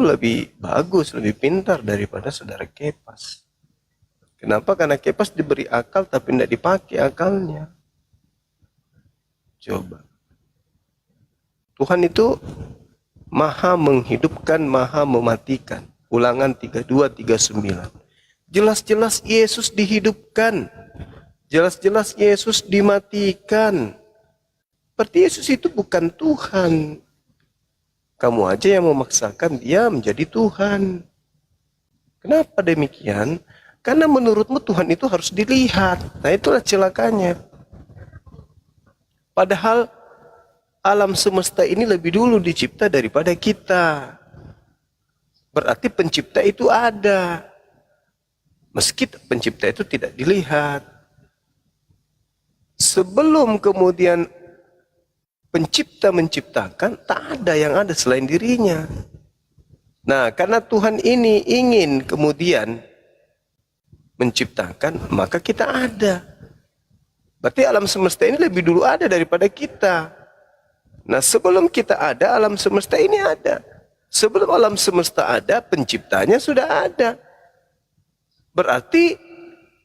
lebih bagus, lebih pintar daripada saudara Kepas. Kenapa? Karena Kepas diberi akal tapi tidak dipakai akalnya. Coba. Tuhan itu maha menghidupkan, maha mematikan. Ulangan 32:39. Jelas-jelas Yesus dihidupkan. Jelas-jelas Yesus dimatikan. Berarti Yesus itu bukan Tuhan. Kamu aja yang memaksakan dia menjadi Tuhan. Kenapa demikian? Karena menurutmu Tuhan itu harus dilihat. Nah, itulah celakanya. Padahal alam semesta ini lebih dulu dicipta daripada kita. Berarti pencipta itu ada. Meski pencipta itu tidak dilihat. Sebelum kemudian pencipta menciptakan, tak ada yang ada selain dirinya. Nah, karena Tuhan ini ingin kemudian menciptakan, maka kita ada. Berarti alam semesta ini lebih dulu ada daripada kita. Nah, sebelum kita ada, alam semesta ini ada. Sebelum alam semesta ada, penciptanya sudah ada. Berarti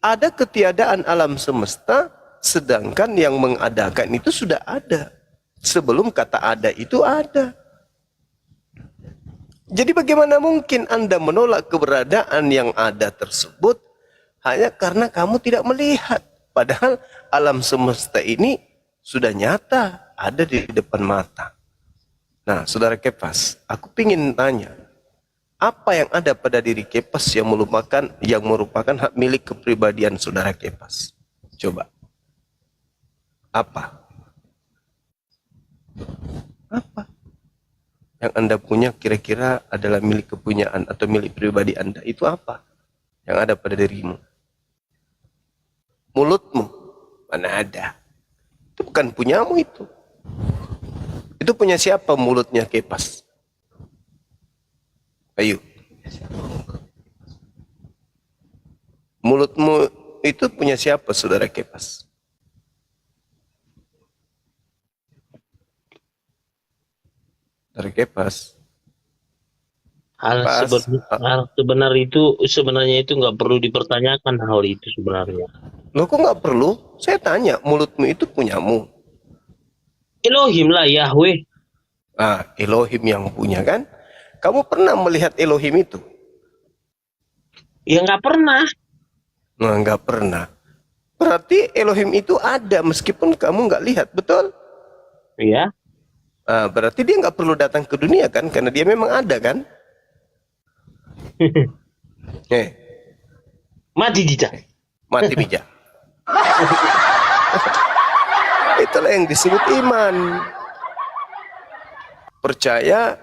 ada ketiadaan alam semesta, sedangkan yang mengadakan itu sudah ada. Sebelum kata ada itu ada. Jadi bagaimana mungkin Anda menolak keberadaan yang ada tersebut hanya karena kamu tidak melihat. Padahal alam semesta ini sudah nyata, ada di depan mata. Nah, saudara Kepas, aku ingin tanya, apa yang ada pada diri Kepas yang merupakan hak milik kepribadian saudara Kepas? Coba. Apa? Apa? Yang Anda punya kira-kira adalah milik kepunyaan atau milik pribadi Anda. Itu apa? Yang ada pada dirimu. Mulutmu. Mana ada? Itu bukan punyamu itu. Itu punya siapa mulutnya Kepas? Ayo. Mulutmu itu punya siapa saudara Kepas? Saudara Kepas. Hal sebenarnya itu nggak perlu dipertanyakan hal itu sebenarnya. Loh, kok nggak perlu? Saya tanya, mulutmu itu punyamu. Elohim lah, Yahweh. Ah, Elohim yang punya kan? Kamu pernah melihat Elohim itu? Ya nggak pernah. Nah, nggak pernah. Berarti Elohim itu ada meskipun kamu nggak lihat, betul? Iya. Ah, berarti dia nggak perlu datang ke dunia kan? Karena dia memang ada kan? Mati dijak. Mati bijak. Itulah yang disebut iman. Percaya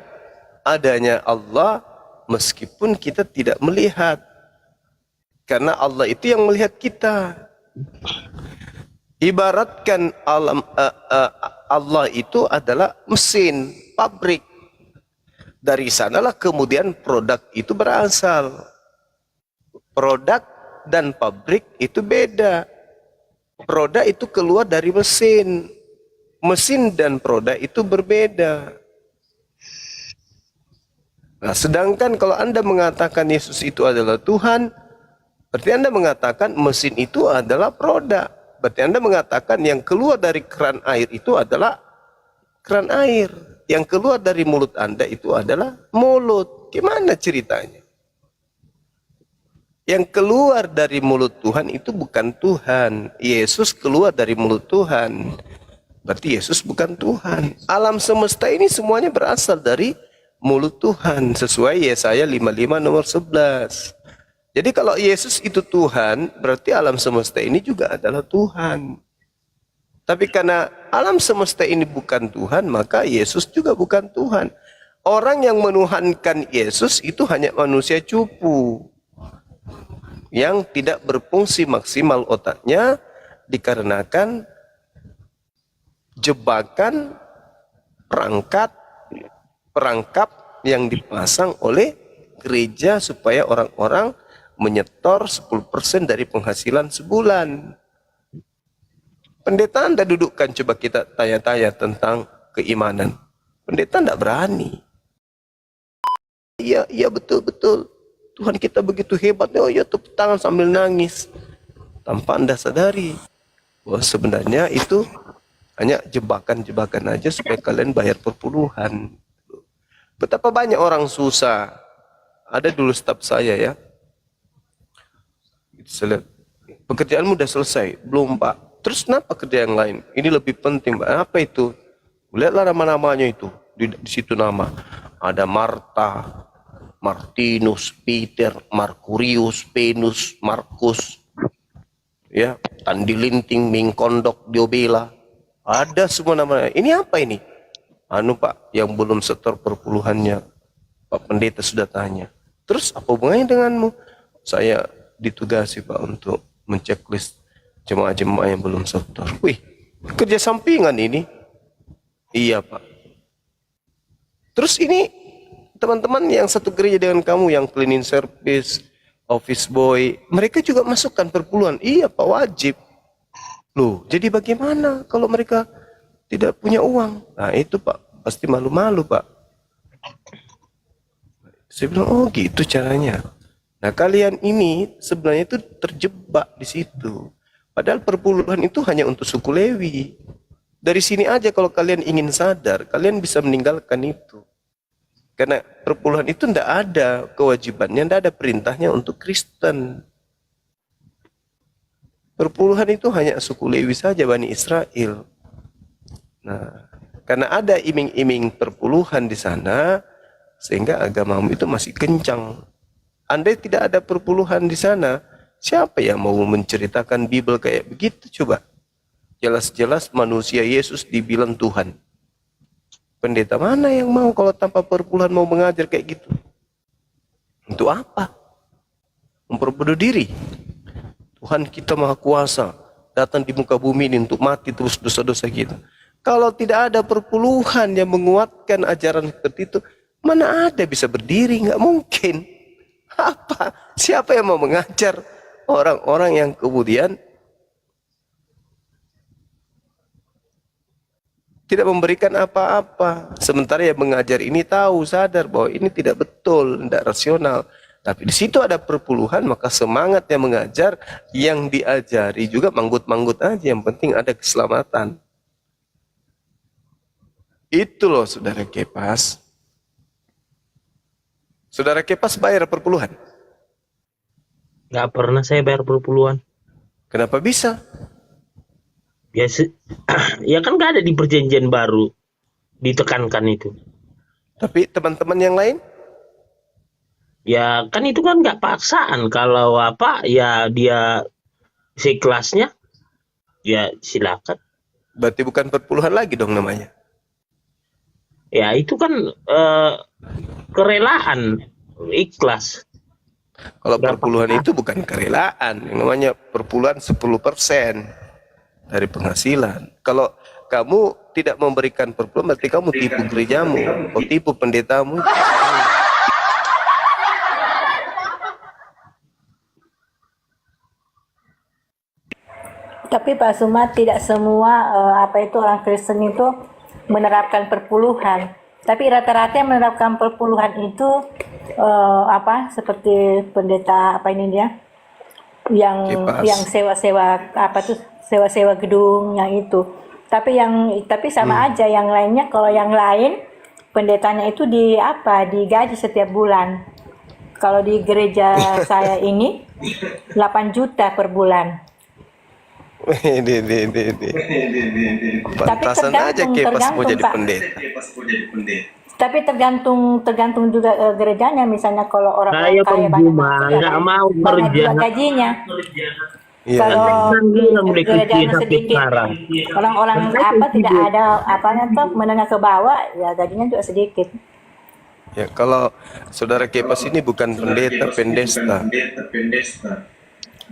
adanya Allah meskipun kita tidak melihat. Karena Allah itu yang melihat kita. Ibaratkan Allah itu adalah mesin, pabrik. Dari sanalah kemudian produk itu berasal. Produk dan pabrik itu beda. Produk itu keluar dari mesin. Mesin dan produk itu berbeda. Nah, sedangkan kalau Anda mengatakan Yesus itu adalah Tuhan, berarti Anda mengatakan mesin itu adalah produk. Berarti Anda mengatakan yang keluar dari keran air itu adalah keran air. Yang keluar dari mulut Anda itu adalah mulut. Gimana ceritanya? Yang keluar dari mulut Tuhan itu bukan Tuhan. Yesus keluar dari mulut Tuhan. Berarti Yesus bukan Tuhan. Alam semesta ini semuanya berasal dari mulut Tuhan. Sesuai Yesaya 55 nomor 11. Jadi kalau Yesus itu Tuhan, berarti alam semesta ini juga adalah Tuhan. Tapi karena alam semesta ini bukan Tuhan, maka Yesus juga bukan Tuhan. Orang yang menuhankan Yesus itu hanya manusia cupu. Yang tidak berfungsi maksimal otaknya dikarenakan jebakan perangkap yang dipasang oleh gereja supaya orang-orang menyetor 10% dari penghasilan sebulan. Pendeta Anda dudukkan, coba kita tanya-tanya tentang keimanan. Pendeta tidak berani. iya, iya betul-betul. Tuhan kita begitu hebat. Oh ya, tepuk tangan sambil nangis. Tanpa Anda sadari bahwa sebenarnya itu hanya jebakan-jebakan aja supaya kalian bayar perpuluhan. Betapa banyak orang susah. Ada dulu staf saya ya. Saya lihat, pekerjaanmu udah selesai. Belum Pak. Terus kenapa kerja yang lain? Ini lebih penting Pak. Apa itu? Lihatlah nama-namanya itu. Di situ nama. Ada Marta, Martinus, Peter, Markurius, Venus, Markus, ya, Tandi Linting, Mingkondok, Diobela. Ada semua namanya. Ini apa ini? Anu Pak, yang belum setor perpuluhannya. Pak Pendeta sudah tanya. Terus apa hubungannya denganmu? Saya ditugasi Pak untuk menceklis jemaah-jemaah yang belum setor. Wih, kerja sampingan ini. Iya Pak. Terus ini teman-teman yang satu gereja dengan kamu yang cleaning service, office boy, mereka juga masukkan perpuluhan. Iya Pak, wajib. Loh, jadi bagaimana kalau mereka tidak punya uang? Nah itu Pak, pasti malu-malu Pak. Saya bilang, oh gitu caranya. Nah kalian ini sebenarnya itu terjebak di situ. Padahal perpuluhan itu hanya untuk suku Lewi. Dari sini aja kalau kalian ingin sadar, kalian bisa meninggalkan itu. Karena perpuluhan itu tidak ada kewajibannya, tidak ada perintahnya untuk Kristen. Perpuluhan itu hanya suku Lewi saja, Bani Israel. Nah, karena ada iming-iming perpuluhan di sana, sehingga agamamu itu masih kencang. Andai tidak ada perpuluhan di sana, siapa yang mau menceritakan Bible kayak begitu coba? Jelas-jelas manusia Yesus dibilang Tuhan. Pendeta mana yang mau kalau tanpa perpuluhan mau mengajar kayak gitu? Untuk apa? Memperbodoh diri. Tuhan kita Maha Kuasa datang di muka bumi ini untuk mati terus dosa-dosa kita. Kalau tidak ada perpuluhan yang menguatkan ajaran seperti itu, mana ada bisa berdiri? Nggak mungkin. Apa? Siapa yang mau mengajar orang-orang yang kemudian tidak memberikan apa-apa? Sementara yang mengajar ini tahu, sadar bahwa ini tidak betul, tidak rasional. Tapi di situ ada perpuluhan, maka semangat yang mengajar, yang diajari juga manggut-manggut aja. Yang penting ada keselamatan. Itu loh saudara Kepas. Saudara Kepas bayar perpuluhan? Nggak pernah saya bayar perpuluhan. Kenapa bisa? Biasa, ya kan nggak ada di perjanjian baru ditekankan itu. Tapi teman-teman yang lain? Ya kan itu kan nggak paksaan. Kalau apa ya dia seikhlasnya, ya silakan. Berarti bukan perpuluhan lagi dong namanya. Ya itu kan kerelaan, ikhlas. Kalau perpuluhan itu bukan kerelaan, yang namanya perpuluhan 10% dari penghasilan. Kalau kamu tidak memberikan perpuluhan, berarti kamu tipu gerejamu, atau tipu pendetamu. Tapi Pak Suma, tidak semua orang Kristen itu menerapkan perpuluhan. Tapi rata-rata yang menerapkan perpuluhan itu seperti pendeta yang sewa-sewa sewa-sewa gedung yang itu. Tapi sama aja yang lainnya. Kalau yang lain pendetanya itu digaji setiap bulan. Kalau di gereja saya ini 8 juta per bulan. Pantasan aja Kepas mau jadi pendeta. Tapi tergantung juga gerejanya. Misalnya kalau orang Saya kaya banyak nggak mau kerja gajinya. Iya. Kalau gerejanya sedikit, orang-orang tidak ada menengah ke bawah, ya gajinya juga sedikit. Ya, kalau saudara Kepas ini bukan pendeta, pendesta.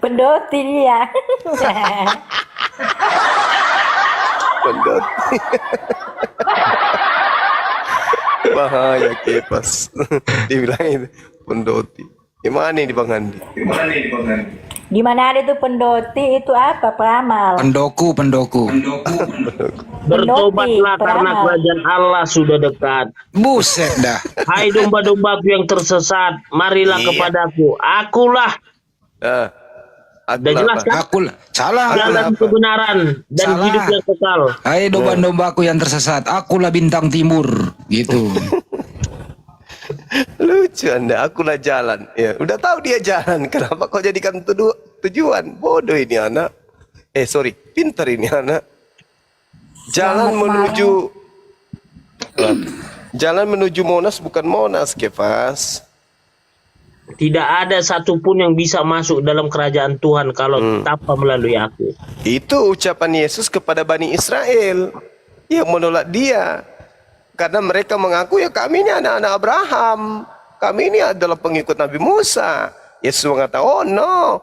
Pendoti dia. Pendoti. Bahaya Kepas. Dibilang itu pendoti. Gimana ini Bang Andi? Di mana ada tuh pendoti itu apa? Peramal. Pendoku. Bertobatlah karena peramal. kerajaan Allah sudah dekat. Buset dah. Hai domba-dombaku yang tersesat, marilah Iya. kepadaku. Akulah. Ah, Udah akulah jelas apa? kan? Aku salah. Jalan apa? kebenaran dan Salah. hidup yang kekal. Hai domba-dombaku yang tersesat, akulah bintang timur, gitu. Lucu Anda, akulah jalan. Ya, udah tahu dia jalan. Kenapa kau jadikan tujuan? Bodoh ini anak. Sorry, pintar ini anak. Jalan menuju jalan menuju Monas bukan Monas, Kefas. Tidak ada satupun yang bisa masuk dalam kerajaan Tuhan kalau tanpa melalui aku. Itu ucapan Yesus kepada Bani Israel yang menolak dia. Karena mereka mengaku ya kami ini anak-anak Abraham. Kami ini adalah pengikut Nabi Musa. Yesus mengatakan, oh no,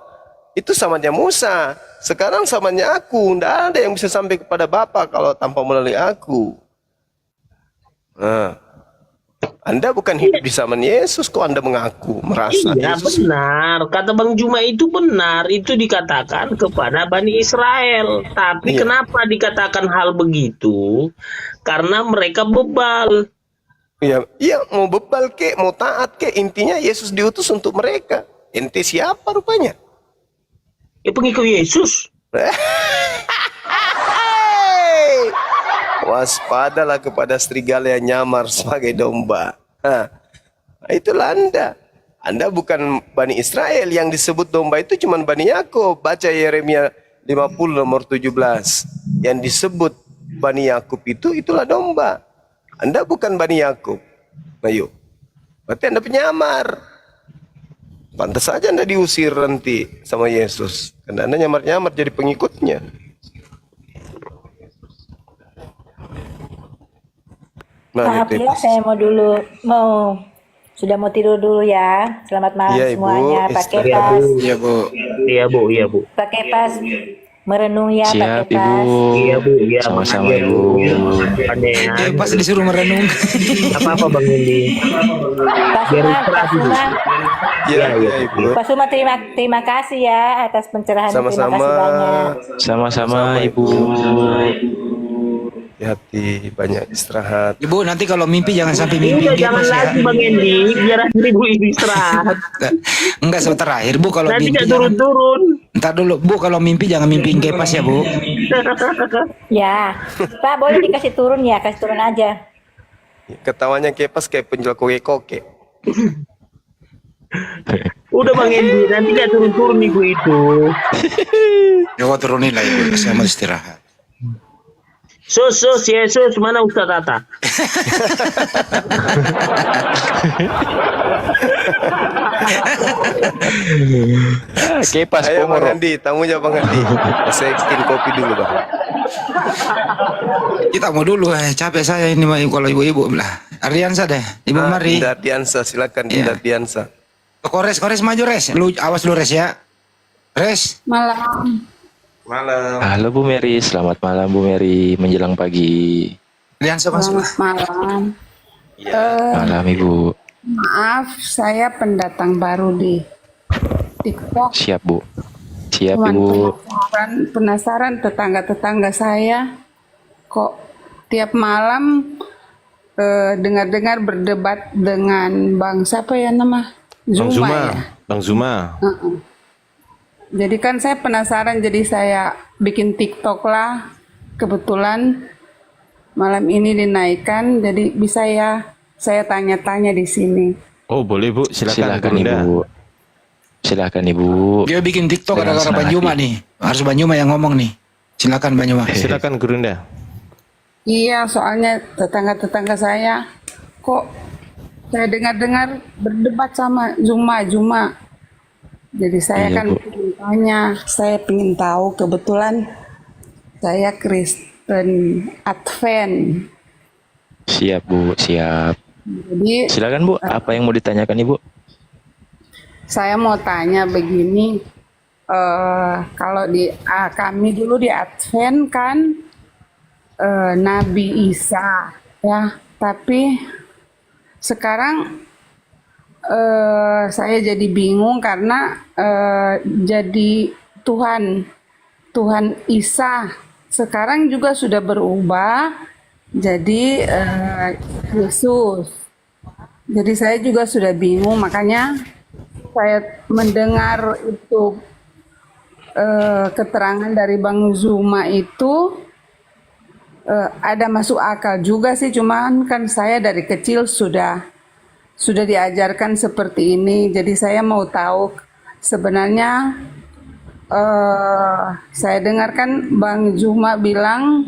itu samanya Musa. Sekarang samanya aku. Tidak ada yang bisa sampai kepada Bapa kalau tanpa melalui aku. Nah, Anda bukan hidup di zaman Yesus, kok Anda mengaku, merasa Iya Yesus. benar, kata Bang Juma itu benar, itu dikatakan kepada Bani Israel. Tapi Iya. kenapa dikatakan hal begitu? Karena mereka bebal. Iya, mau bebal kek, mau taat kek, intinya Yesus diutus untuk mereka. Ente siapa rupanya? Ya pengikut Yesus. Hey! Waspadalah kepada serigala yang nyamar sebagai domba. Nah, itulah Anda. Anda bukan Bani Israel, yang disebut domba itu cuma Bani Yakub. Baca Yeremia 50 nomor 17. Yang disebut Bani Yakub itu itulah domba. Anda bukan Bani Yakub. Ayo. Berarti Anda penyamar. Pantas saja Anda diusir nanti sama Yesus. Karena Anda nyamar-nyamar jadi pengikutnya. Nah, Maaf itu. ya, saya sudah mau tidur dulu ya. Selamat malam Iya, Ibu. semuanya. Pak Istirahat. Kepas, Iya, Bu. Iya bu, iya bu. Pak Kepas merenung ya, Pak Siap Kepas. Ibu. Iya bu, iya. Sama-sama makasih, Ibu. Iya, Pas disuruh merenung. apa-apa Bang Indi. Pak Biar Suma, istirahat Pak dulu. Suma, Iya, iya, Ibu. Pak Suma terima kasih ya atas pencerahan. Terima Sama-sama. kasih banyak. Sama-sama Ibu. Hati-hati, banyak istirahat. Ibu, nanti kalau mimpi jangan sampai mimpi Udah jangan Kepas ya. lagi Bang Indi, biar Ibu istirahat. Enggak, terakhir Bu, kalau Nanti mimpi nggak jangan. turun-turun. Ntar dulu Bu, kalau mimpi jangan mimpi Kepas ya Bu. Ya, Pak boleh dikasih turun ya, kasih turun aja. Ketawanya Kepas kayak penjual koke-koke. Udah Bang Indi, nanti nggak turun-turun Ibu itu. Coba turunin lah Ibu, saya mau istirahat. Sus, Yesus, mana Ustaz Tata? Kepas Ayo Bang Pomoro. Andi, tamunya Bang Andi. Saya bikin kopi dulu Bang. Kita mau dulu, capek saya ini kalau ibu-ibu lah. Ardiansa deh, Ibu Mari. Dinda Diansa, silakan Iya. Dinda Diansa. Kores maju Res. Lu awas lu Res ya. Res. Malam. Malam. Halo Bu Mary, selamat malam Bu Mary, menjelang pagi. Ardiansa masuk. Selamat malam. Malam Ibu. Maaf, saya pendatang baru di TikTok. Siap Bu. Siap Cuman Ibu. penasaran tetangga-tetangga saya kok tiap malam dengar-dengar berdebat dengan Bang siapa ya nama? Zuma ya. Bang Zuma. Jadi kan saya penasaran, jadi saya bikin TikTok lah. Kebetulan malam ini dinaikkan, jadi bisa ya saya tanya-tanya di sini. Oh boleh Bu, silakan. Silakan Bunda. Ibu. Silakan Ibu. Dia bikin TikTok Dengan ada senang Banjuma hati. nih. Harus Banjuma yang ngomong nih. Silakan Banjuma. Silakan Gurunda. Iya, soalnya tetangga-tetangga saya kok saya dengar-dengar berdebat sama Zuma. Jadi saya Iya, kan Bu. pengen tanya, saya pengen tahu, kebetulan saya Kristen Advent. Siap Bu, siap. Jadi Silakan Bu, apa yang mau ditanyakan Ibu? saya mau tanya begini, kalau di kami dulu di Advent kan Nabi Isa ya, tapi sekarang saya jadi bingung karena jadi Tuhan Isa sekarang juga sudah berubah jadi Yesus. Jadi saya juga sudah bingung, makanya saya mendengar itu keterangan dari Bang Zuma itu ada masuk akal juga sih, cuman kan saya dari kecil sudah diajarkan seperti ini, jadi saya mau tahu sebenarnya. Saya dengarkan Bang Zuma bilang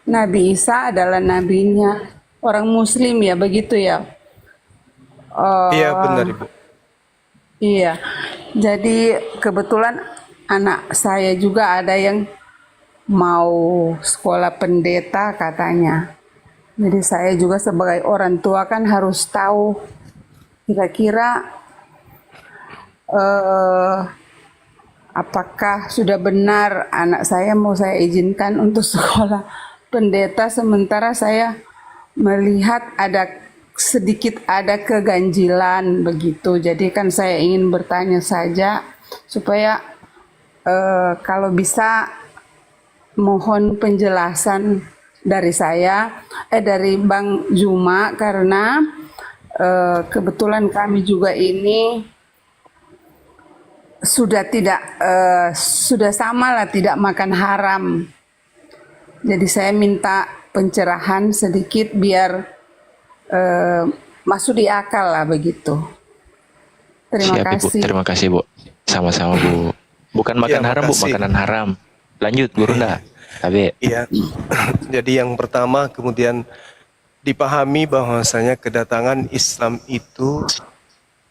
Nabi Isa adalah nabinya orang Muslim ya, begitu ya? Iya benar Ibu. Iya, jadi kebetulan anak saya juga ada yang mau sekolah pendeta katanya. Jadi saya juga sebagai orang tua kan harus tahu kira-kira apakah sudah benar anak saya mau saya izinkan untuk sekolah pendeta, sementara saya melihat sedikit ada keganjilan begitu. Jadi kan saya ingin bertanya saja supaya kalau bisa mohon penjelasan dari dari Bang Zuma, karena kebetulan kami juga ini sudah sama lah tidak makan haram. Jadi saya minta pencerahan sedikit biar masuk di akal lah begitu. Terima Siap, Ibu. kasih. Terima kasih, Bu. Sama-sama, Bu. Bukan makan Ya, haram, Bu, makasih. makanan haram. Lanjut, Guru Nda. Tapi Iya. Jadi yang pertama kemudian dipahami bahwasanya kedatangan Islam itu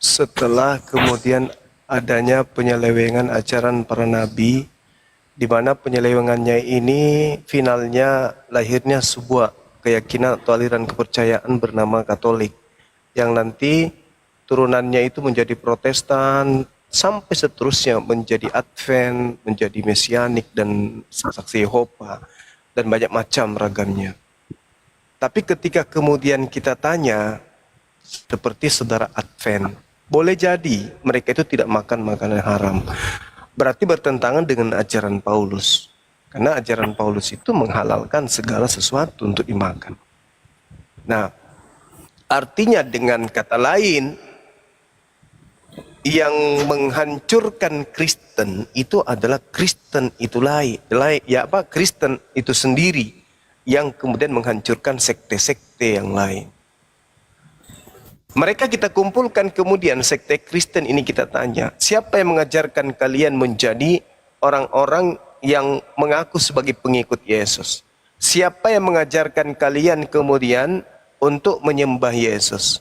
setelah kemudian adanya penyelewengan ajaran para nabi, di mana penyelewengannya ini finalnya lahirnya sebuah keyakinan atau aliran kepercayaan bernama Katolik, yang nanti turunannya itu menjadi Protestan sampai seterusnya menjadi Advent, menjadi Mesianik dan Saksi Yehova dan banyak macam ragamnya. Tapi ketika kemudian kita tanya seperti saudara Advent, boleh jadi mereka itu tidak makan makanan haram. Berarti bertentangan dengan ajaran Paulus. Karena ajaran Paulus itu menghalalkan segala sesuatu untuk dimakan. Nah, artinya dengan kata lain, yang menghancurkan Kristen itu adalah Kristen itu Kristen itu sendiri yang kemudian menghancurkan sekte-sekte yang lain. Mereka kita kumpulkan, kemudian sekte Kristen ini kita tanya, siapa yang mengajarkan kalian menjadi orang-orang yang mengaku sebagai pengikut Yesus? Siapa yang mengajarkan kalian kemudian untuk menyembah Yesus?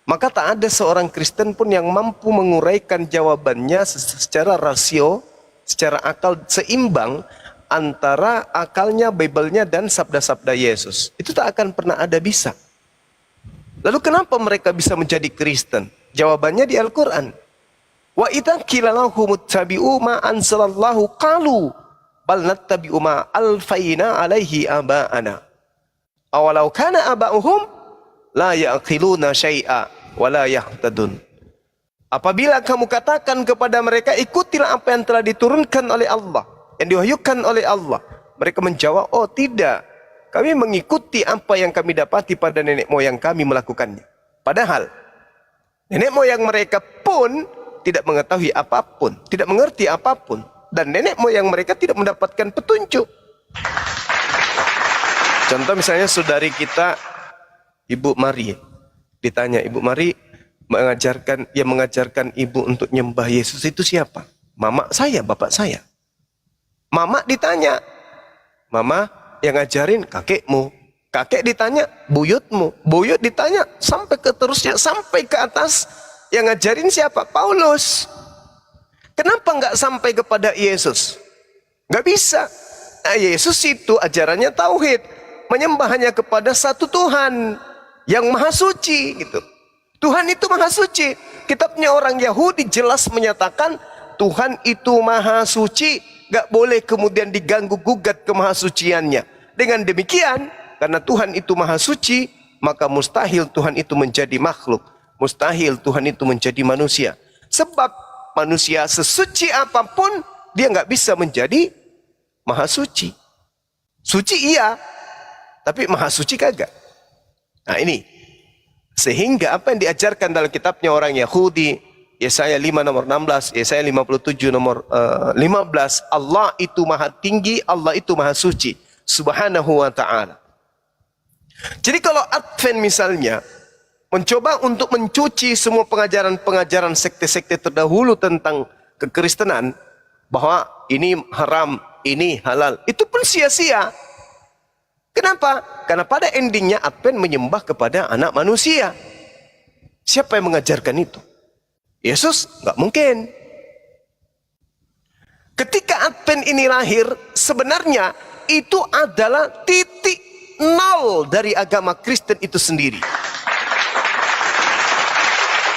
Maka tak ada seorang Kristen pun yang mampu menguraikan jawabannya secara rasio, secara akal seimbang antara akalnya, Bible-nya dan sabda-sabda Yesus. Itu tak akan pernah ada bisa. Lalu kenapa mereka bisa menjadi Kristen? Jawabannya di Al-Quran. Wa idza qila lahum ittabi'u ma anzalallahu qalu bal nattabi'u ma alfayna alaihi aba'ana. Awalau kana aba'uhum la ya'qiluna syai'a wa la yahtadun. Apabila kamu katakan kepada mereka, ikutilah apa yang telah diturunkan oleh Allah, yang diwahyukan oleh Allah, mereka menjawab, oh tidak, kami mengikuti apa yang kami dapati pada nenek moyang kami melakukannya. Padahal nenek moyang mereka pun tidak mengetahui apapun, tidak mengerti apapun, dan nenek moyang mereka tidak mendapatkan petunjuk. Contoh misalnya saudari kita Ibu Mari, ditanya, Ibu Mari mengajarkan ibu untuk nyembah Yesus itu siapa? Mama saya, bapak saya. Mama ditanya, mama yang ngajarin kakekmu. Kakek ditanya buyutmu. Buyut ditanya sampai ke terusnya, sampai ke atas. Yang ngajarin siapa? Paulus. Kenapa nggak sampai kepada Yesus? Nggak bisa. Nah, Yesus itu ajarannya tauhid, menyembah hanya kepada satu Tuhan yang maha suci gitu. Tuhan itu maha suci. Kitabnya orang Yahudi jelas menyatakan Tuhan itu maha suci, gak boleh kemudian diganggu gugat kemahasuciannya. Dengan demikian, karena Tuhan itu maha suci, maka mustahil Tuhan itu menjadi makhluk. Mustahil Tuhan itu menjadi manusia. Sebab manusia sesuci apapun, dia nggak bisa menjadi maha suci. Suci iya, tapi maha suci kagak. Nah ini, sehingga apa yang diajarkan dalam kitabnya orang Yahudi, Yesaya 5 nomor 16, Yesaya 57 nomor 15, Allah itu maha tinggi, Allah itu maha suci, subhanahu wa ta'ala. Jadi kalau Advent misalnya, mencoba untuk mencuci semua pengajaran-pengajaran sekte-sekte terdahulu tentang kekristenan, bahwa ini haram, ini halal, itu pun sia-sia. Kenapa? Karena pada endingnya Advent menyembah kepada anak manusia. Siapa yang mengajarkan itu? Yesus? Nggak mungkin. Ketika Advent ini lahir, sebenarnya itu adalah titik nol dari agama Kristen itu sendiri.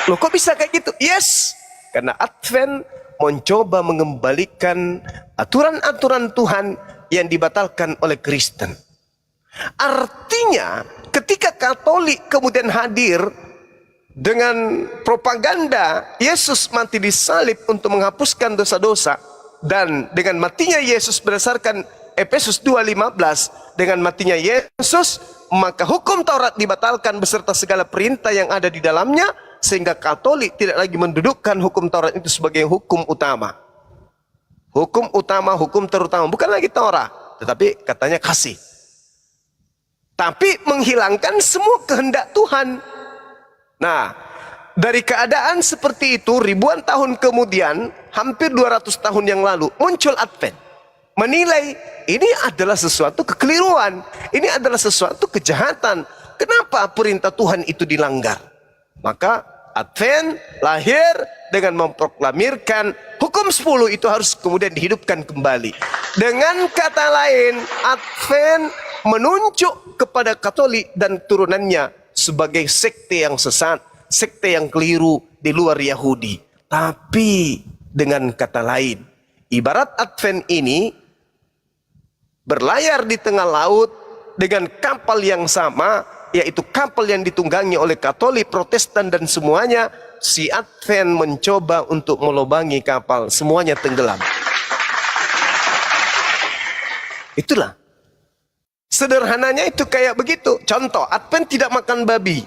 Loh kok bisa kayak gitu? Yes, karena Advent mencoba mengembalikan aturan-aturan Tuhan yang dibatalkan oleh Kristen. Artinya ketika Katolik kemudian hadir dengan propaganda Yesus mati di salib untuk menghapuskan dosa-dosa, dan dengan matinya Yesus berdasarkan Efesus 2:15, dengan matinya Yesus maka hukum Taurat dibatalkan beserta segala perintah yang ada di dalamnya, sehingga Katolik tidak lagi mendudukkan hukum Taurat itu sebagai hukum utama. Hukum utama, hukum terutama bukan lagi Taurat, tetapi katanya kasih. Tapi menghilangkan semua kehendak Tuhan. Nah, dari keadaan seperti itu ribuan tahun kemudian, hampir 200 tahun yang lalu, muncul Advent. Menilai ini adalah sesuatu kekeliruan, ini adalah sesuatu kejahatan. Kenapa perintah Tuhan itu dilanggar? Maka Advent lahir dengan memproklamirkan hukum 10 itu harus kemudian dihidupkan kembali. Dengan kata lain, Advent menunjuk kepada Katolik dan turunannya sebagai sekte yang sesat, sekte yang keliru di luar Yahudi. Tapi dengan kata lain, ibarat Advent ini berlayar di tengah laut dengan kapal yang sama, yaitu kapal yang ditunggangi oleh Katolik, Protestan dan semuanya. Si Advent mencoba untuk melobangi kapal, semuanya tenggelam. Itulah sederhananya, itu kayak begitu. Contoh, Advent tidak makan babi,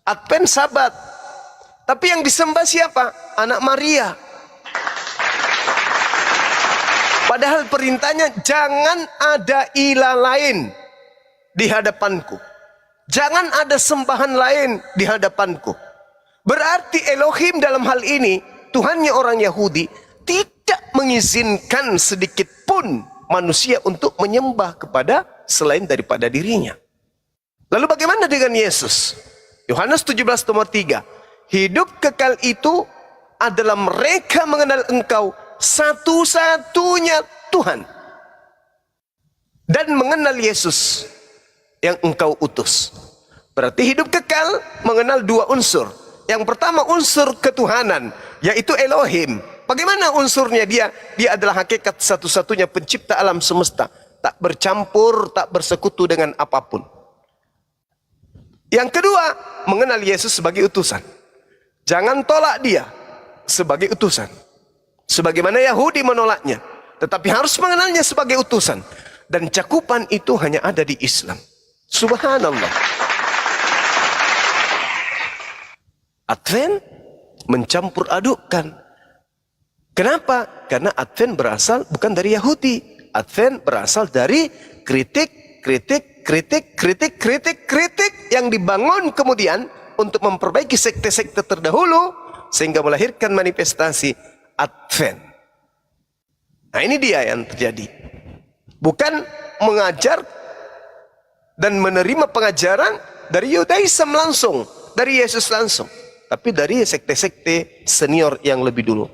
Advent Sabat. Tapi yang disembah siapa? Anak Maria. Padahal perintahnya jangan ada ilah lain di hadapanku, jangan ada sembahan lain di hadapanku. Berarti Elohim dalam hal ini, Tuhannya orang Yahudi, tidak mengizinkan sedikit pun manusia untuk menyembah kepada selain daripada dirinya. Lalu bagaimana dengan Yesus? Yohanes 17 nomor 3. Hidup kekal itu adalah mereka mengenal Engkau satu-satunya Tuhan, dan mengenal Yesus yang Engkau utus. Berarti hidup kekal mengenal dua unsur. Yang pertama unsur ketuhanan, yaitu Elohim. Bagaimana unsurnya dia? Dia adalah hakikat satu-satunya pencipta alam semesta, tak bercampur, tak bersekutu dengan apapun. Yang kedua, mengenal Yesus sebagai utusan. Jangan tolak dia sebagai utusan, sebagaimana Yahudi menolaknya, tetapi harus mengenalnya sebagai utusan. Dan cakupan itu hanya ada di Islam. Subhanallah. Advent mencampur adukkan. Kenapa? Karena Advent berasal bukan dari Yahudi. Advent berasal dari kritik yang dibangun kemudian untuk memperbaiki sekte-sekte terdahulu, sehingga melahirkan manifestasi Advent. Nah ini dia yang terjadi. Bukan mengajar dan menerima pengajaran dari Yudaism langsung, dari Yesus langsung, tapi dari sekte-sekte senior yang lebih dulu.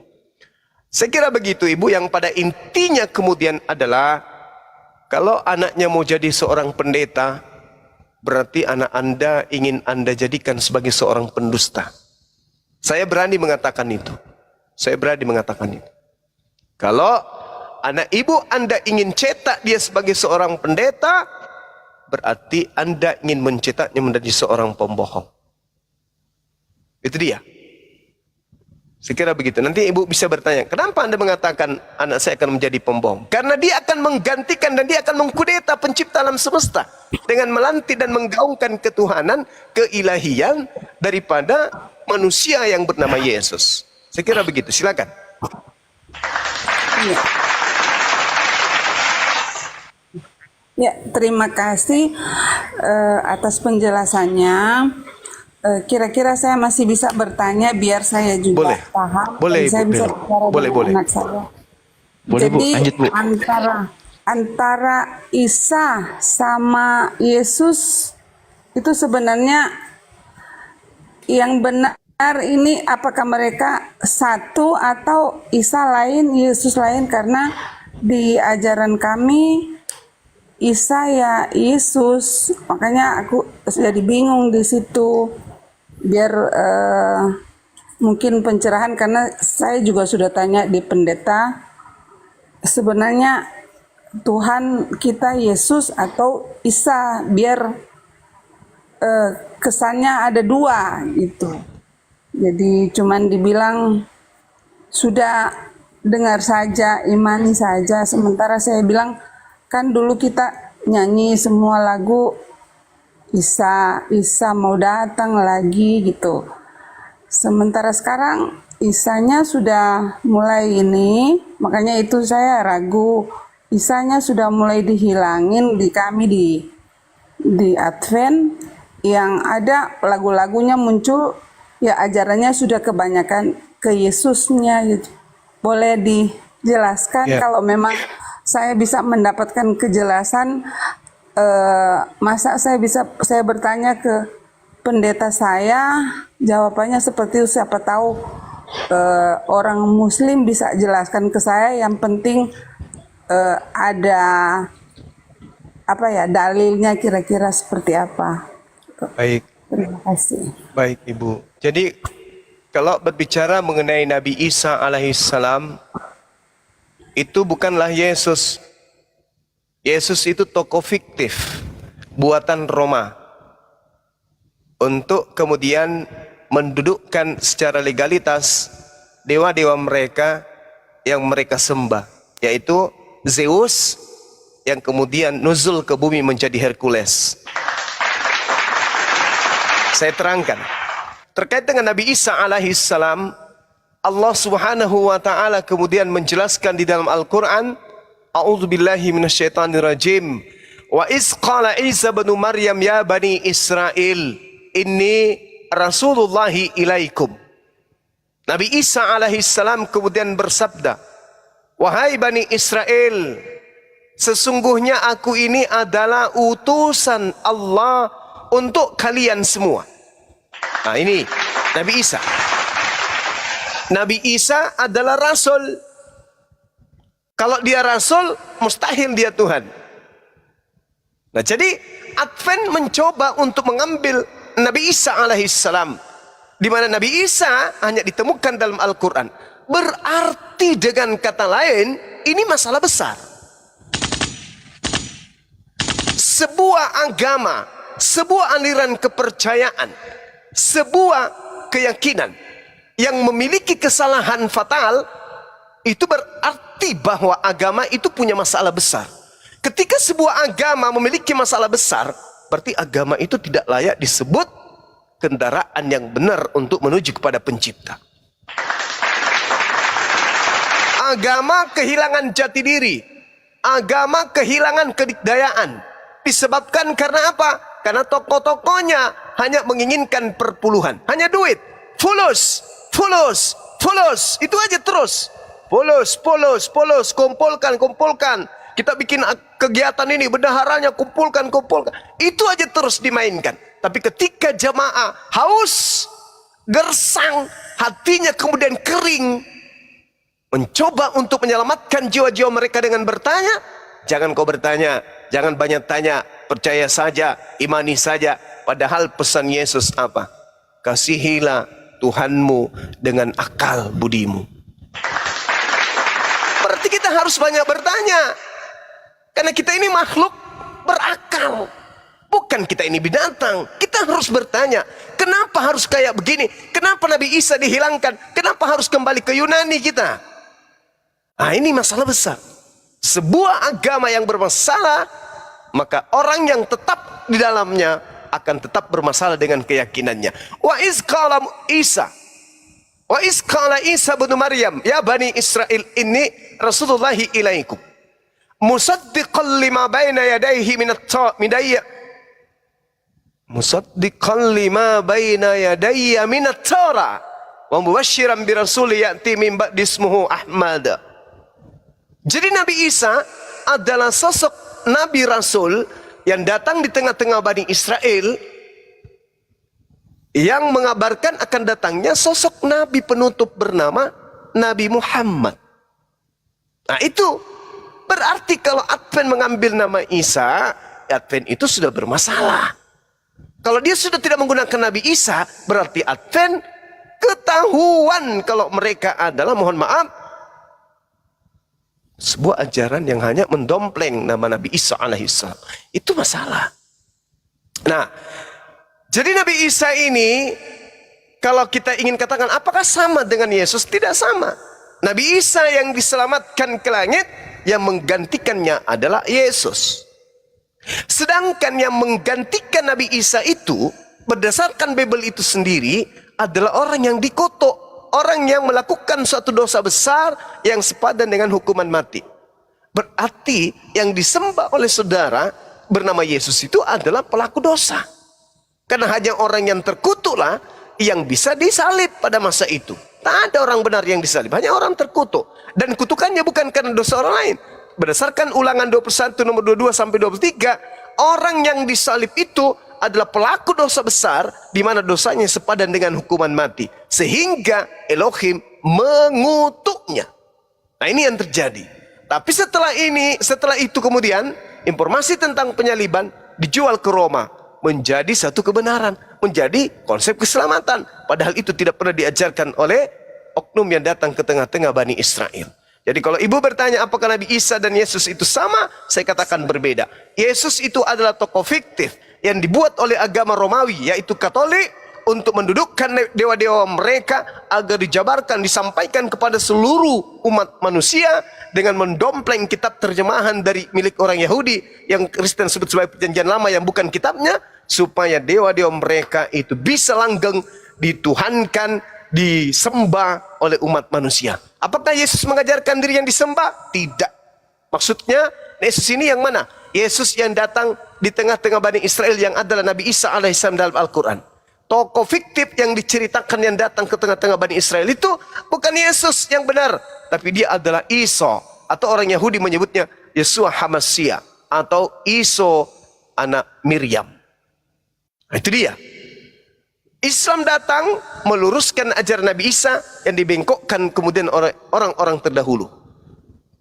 Saya kira begitu Ibu, yang pada intinya kemudian adalah, kalau anaknya mau jadi seorang pendeta, berarti anak Anda ingin Anda jadikan sebagai seorang pendusta. Saya berani mengatakan itu. Saya berani mengatakan itu. Kalau anak ibu Anda ingin cetak dia sebagai seorang pendeta, berarti Anda ingin mencetaknya menjadi seorang pembohong. Itu dia. Sekira begitu. Nanti ibu bisa bertanya, kenapa Anda mengatakan anak saya akan menjadi pembohong? Karena dia akan menggantikan dan dia akan mengkudeta pencipta alam semesta dengan melantik dan menggaungkan ketuhanan, keilahian daripada manusia yang bernama Yesus. Sekira begitu. Silakan. Iya. Ya, terima kasih atas penjelasannya. Kira-kira saya masih bisa bertanya biar saya juga Boleh. paham. Boleh, dan saya Ibu bisa Bella. bicara Boleh, dengan boleh. anak saya. Boleh, Bu. Jadi Lanjut, Bu. antara Isa sama Yesus itu sebenarnya yang benar ini apakah mereka satu atau Isa lain, Yesus lain? Karena di ajaran kami Isa ya Yesus, makanya aku jadi bingung di situ. Biar mungkin pencerahan, karena saya juga sudah tanya di pendeta, sebenarnya Tuhan kita Yesus atau Isa, biar kesannya ada dua gitu. Jadi cuman dibilang sudah dengar saja, imani saja. Sementara saya bilang kan dulu kita nyanyi semua lagu Isa, Isa mau datang lagi gitu. Sementara sekarang Isanya sudah mulai ini, makanya itu saya ragu. Isanya sudah mulai dihilangin di kami di Advent, yang ada lagu-lagunya muncul ya ajarannya sudah kebanyakan ke Yesusnya gitu. Boleh dijelaskan kalau memang saya bisa mendapatkan kejelasan, masa saya bertanya ke pendeta saya, jawabannya seperti itu. Siapa tahu orang Muslim bisa jelaskan ke saya. Yang penting ada apa ya dalilnya, kira-kira seperti apa. Baik. Terima kasih. Baik, Ibu. Jadi kalau berbicara mengenai Nabi Isa alaihissalam, itu bukanlah Yesus. Yesus itu tokoh fiktif buatan Roma untuk kemudian mendudukkan secara legalitas dewa-dewa mereka yang mereka sembah, yaitu Zeus yang kemudian nuzul ke bumi menjadi Hercules. Saya terangkan terkait dengan Nabi Isa alaihissalam, Allah Subhanahu wa taala kemudian menjelaskan di dalam Al-Qur'an, a'udzubillahi minasyaitonirrajim, wa iz qala Isa bin Maryam ya bani Israel inni rasulullahi ilaikum. Nabi Isa alaihissalam kemudian bersabda, wahai bani Israel, sesungguhnya aku ini adalah utusan Allah untuk kalian semua. Nah, ini Nabi Isa. Nabi Isa adalah rasul. Kalau dia rasul, mustahil dia Tuhan. Nah, jadi Advent mencoba untuk mengambil Nabi Isa alaihissalam, di mana Nabi Isa hanya ditemukan dalam Al-Quran. Berarti dengan kata lain, ini masalah besar. Sebuah agama, sebuah aliran kepercayaan, sebuah keyakinan yang memiliki kesalahan fatal, itu berarti bahwa agama itu punya masalah besar. Ketika sebuah agama memiliki masalah besar, berarti agama itu tidak layak disebut kendaraan yang benar untuk menuju kepada pencipta. Agama kehilangan jati diri, agama kehilangan kedikdayaan. Disebabkan karena apa? Karena tokoh-tokohnya hanya menginginkan perpuluhan, hanya duit, fulus, fulus, fulus, itu aja terus. Fulus, fulus, fulus, kumpulkan, kumpulkan. Kita bikin kegiatan ini, bendaharanya kumpulkan, kumpulkan. Itu aja terus dimainkan. Tapi ketika jamaah haus, gersang, hatinya kemudian kering, mencoba untuk menyelamatkan jiwa-jiwa mereka dengan bertanya, jangan kau bertanya, jangan banyak tanya, percaya saja, imani saja. Padahal pesan Yesus apa? Kasihilah Tuhanmu dengan akal budimu. Berarti kita harus banyak bertanya. Karena kita ini makhluk berakal. Bukan kita ini binatang. Kita harus bertanya, kenapa harus kayak begini? Kenapa Nabi Isa dihilangkan? Kenapa harus kembali ke Yunani kita? Nah, ini masalah besar. Sebuah agama yang bermasalah, maka orang yang tetap di dalamnya akan tetap bermasalah dengan keyakinannya. Wa iz qala Isa bin Maryam, ya Bani Israel, ini Rasulullahi ilaikum musaddiqan lima baina yadayhi minat Torah wa mubasysyiran bi rasul ya'ti min ba'di ismuhu Ahmad. Jadi Nabi Isa adalah sosok Nabi Rasul yang datang di tengah-tengah Bani Israel, yang mengabarkan akan datangnya sosok Nabi penutup bernama Nabi Muhammad. Nah, itu berarti kalau Advent mengambil nama Isa, Advent itu sudah bermasalah. Kalau dia sudah tidak menggunakan Nabi Isa, berarti Advent ketahuan kalau mereka adalah, mohon maaf, sebuah ajaran yang hanya mendompleng nama Nabi Isa alaihissalam. Itu masalah. Nah, jadi Nabi Isa ini, kalau kita ingin katakan apakah sama dengan Yesus? Tidak sama. Nabi Isa yang diselamatkan ke langit, yang menggantikannya adalah Yesus. Sedangkan yang menggantikan Nabi Isa itu, berdasarkan Bible itu sendiri, adalah orang yang dikutuk, orang yang melakukan suatu dosa besar yang sepadan dengan hukuman mati. Berarti yang disembah oleh saudara bernama Yesus itu adalah pelaku dosa. Karena hanya orang yang terkutuklah yang bisa disalib pada masa itu. Tak ada orang benar yang disalib, hanya orang terkutuk. Dan kutukannya bukan karena dosa orang lain. Berdasarkan Ulangan 21 nomor 22 sampai 23, orang yang disalib itu adalah pelaku dosa besar, di mana dosanya sepadan dengan hukuman mati, sehingga Elohim mengutuknya. Nah, ini yang terjadi. Tapi setelah itu kemudian informasi tentang penyaliban dijual ke Roma, menjadi satu kebenaran, menjadi konsep keselamatan. Padahal itu tidak pernah diajarkan oleh oknum yang datang ke tengah-tengah Bani Israel. Jadi kalau ibu bertanya apakah Nabi Isa dan Yesus itu sama, saya katakan berbeda. Yesus itu adalah tokoh fiktif yang dibuat oleh agama Romawi, yaitu Katolik, untuk mendudukkan dewa-dewa mereka agar dijabarkan, disampaikan kepada seluruh umat manusia dengan mendompleng kitab terjemahan dari milik orang Yahudi yang Kristen sebut sebagai Perjanjian Lama yang bukan kitabnya, supaya dewa-dewa mereka itu bisa langgeng, dituhankan, disembah oleh umat manusia. Apakah Yesus mengajarkan diri yang disembah? Tidak. Maksudnya Yesus ini yang mana? Yesus yang datang di tengah-tengah Bani Israel yang adalah Nabi Isa alaihissalam dalam Al-Quran. Tokoh fiktif yang diceritakan yang datang ke tengah-tengah Bani Israel itu bukan Yesus yang benar, tapi dia adalah Isa, atau orang Yahudi menyebutnya Yesua Hamasia, atau Iso anak Miriam. Nah, itu dia. Islam datang meluruskan ajaran Nabi Isa yang dibengkokkan kemudian oleh orang-orang terdahulu.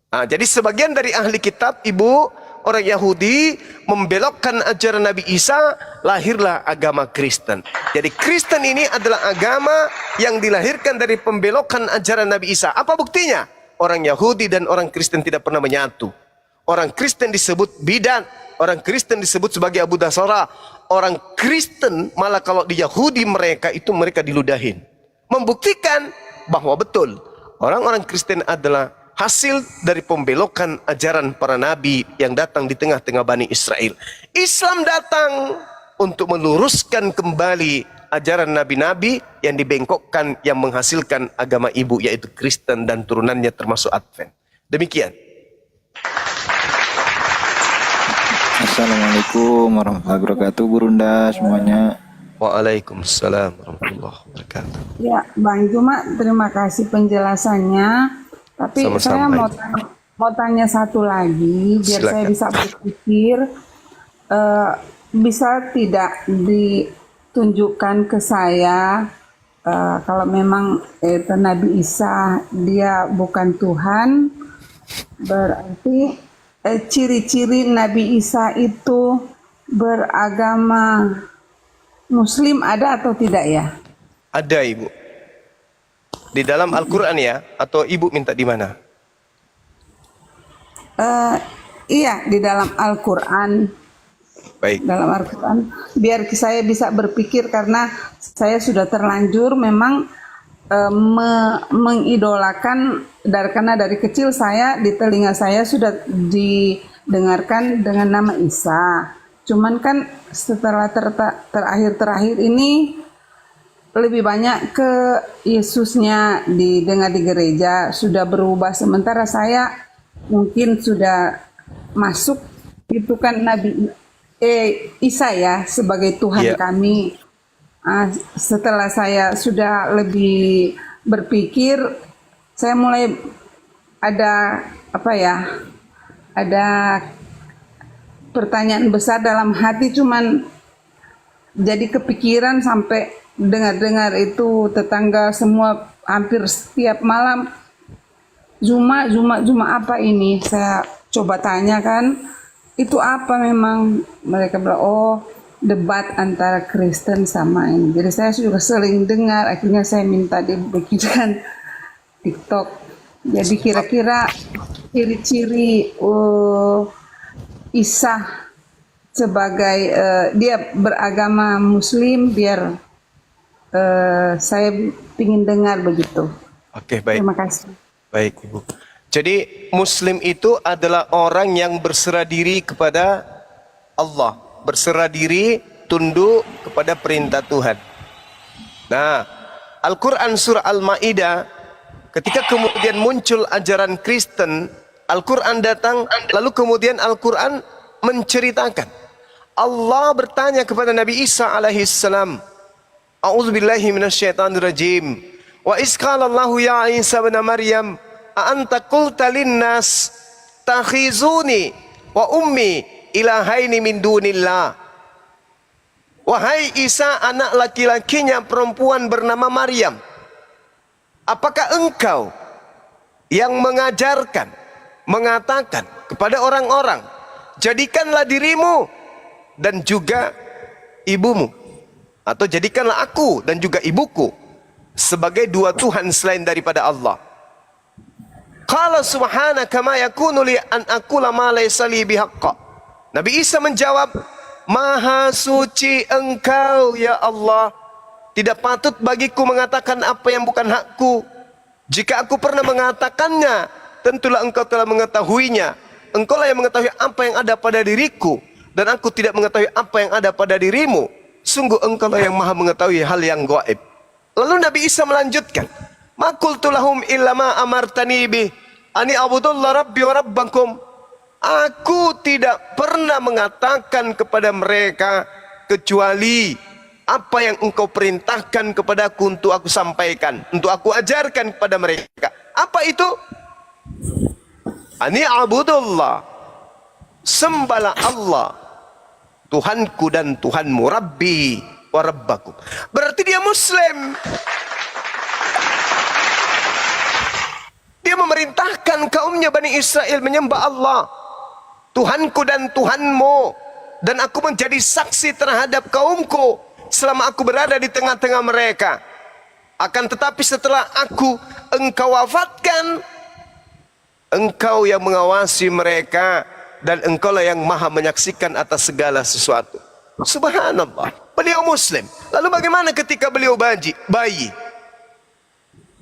Nah, jadi sebagian dari ahli kitab, ibu, orang Yahudi membelokkan ajaran Nabi Isa, lahirlah agama Kristen. Jadi Kristen ini adalah agama yang dilahirkan dari pembelokan ajaran Nabi Isa. Apa buktinya? Orang Yahudi dan orang Kristen tidak pernah menyatu. Orang Kristen disebut bidat, orang Kristen disebut sebagai Abu Dasara. Orang Kristen malah kalau di Yahudi mereka diludahin. Membuktikan bahwa betul orang-orang Kristen adalah hasil dari pembelokan ajaran para nabi yang datang di tengah-tengah Bani Israel. Islam datang untuk meluruskan kembali ajaran nabi-nabi yang dibengkokkan, yang menghasilkan agama ibu, yaitu Kristen dan turunannya termasuk Advent. Demikian. Assalamualaikum warahmatullahi wabarakatuh, Burunda semuanya. Waalaikumsalam warahmatullahi wabarakatuh. Ya, Bang Juma, terima kasih penjelasannya. Tapi saya mau tanya satu lagi, biar Silakan. saya bisa berpikir, bisa tidak ditunjukkan ke saya kalau memang Nabi Isa dia bukan Tuhan, berarti ciri-ciri Nabi Isa itu beragama Muslim ada atau tidak ya? Ada, Ibu. Di dalam Al-Quran ya? Atau Ibu minta di mana? Iya, di dalam Al-Quran. Baik. dalam Al-Quran, biar saya bisa berpikir, karena saya sudah terlanjur memang mengidolakan, karena dari kecil saya di telinga saya sudah didengarkan dengan nama Isa. Cuman kan setelah terakhir ini lebih banyak ke Yesusnya didengar di gereja, sudah berubah. Sementara saya mungkin sudah masuk itu kan Isa ya sebagai Tuhan kami. Setelah saya sudah lebih berpikir, saya mulai ada ada pertanyaan besar dalam hati, cuman jadi kepikiran sampai dengar itu tetangga semua hampir setiap malam Zuma apa ini, saya coba tanya kan itu apa, memang mereka bilang oh debat antara Kristen sama ini. Jadi saya juga sering dengar, akhirnya saya minta dibikinkan TikTok. Jadi kira-kira ciri-ciri Isa sebagai dia beragama Muslim, biar saya ingin dengar begitu. Oke, baik. Terima kasih. Baik, Ibu. Jadi Muslim itu adalah orang yang berserah diri kepada Allah, berserah diri, tunduk kepada perintah Tuhan. Nah, Al-Quran surah Al-Ma'idah, ketika kemudian muncul ajaran Kristen, Al-Quran datang, lalu kemudian Al-Quran menceritakan. Allah bertanya kepada Nabi Isa alaihissalam, A'udzubillahi minasyaitonirrajim. Wa isqalallahu ya Isa bin Maryam, a anta qulta linnas takhizuni wa ummi ilahaini min dunillah. Wahai Isa, anak laki-lakinya perempuan bernama Maryam, apakah engkau yang mengajarkan, mengatakan kepada orang-orang, jadikanlah dirimu dan juga ibumu, atau jadikanlah aku dan juga ibuku sebagai dua Tuhan selain daripada Allah. Qala subhanaka ma yakunu li an aqula ma laysa li bihaqqa. Nabi Isa menjawab, Maha suci engkau ya Allah, tidak patut bagiku mengatakan apa yang bukan hakku. Jika aku pernah mengatakannya, tentulah engkau telah mengetahuinya. Engkaulah yang mengetahui apa yang ada pada diriku, dan aku tidak mengetahui apa yang ada pada dirimu. Sungguh engkaulah yang maha mengetahui hal yang gaib. Lalu Nabi Isa melanjutkan, Ma qultu lahum illa ma amartani bih, ani abudullah rabbi wa rabbakum. Aku tidak pernah mengatakan kepada mereka kecuali apa yang engkau perintahkan kepadaku untuk aku sampaikan, untuk aku ajarkan kepada mereka. Apa itu? Ani abudullah, sembahlah Allah, Tuhanku dan Tuhanmu, Rabbi wa Rabbakum. Berarti dia Muslim. Dia memerintahkan kaumnya Bani Israel menyembah Allah, Tuhanku dan Tuhanmu, dan aku menjadi saksi terhadap kaumku selama aku berada di tengah-tengah mereka. Akan tetapi setelah engkau wafatkan, engkau yang mengawasi mereka, dan engkaulah yang maha menyaksikan atas segala sesuatu. Subhanallah, beliau Muslim. Lalu bagaimana ketika beliau bayi?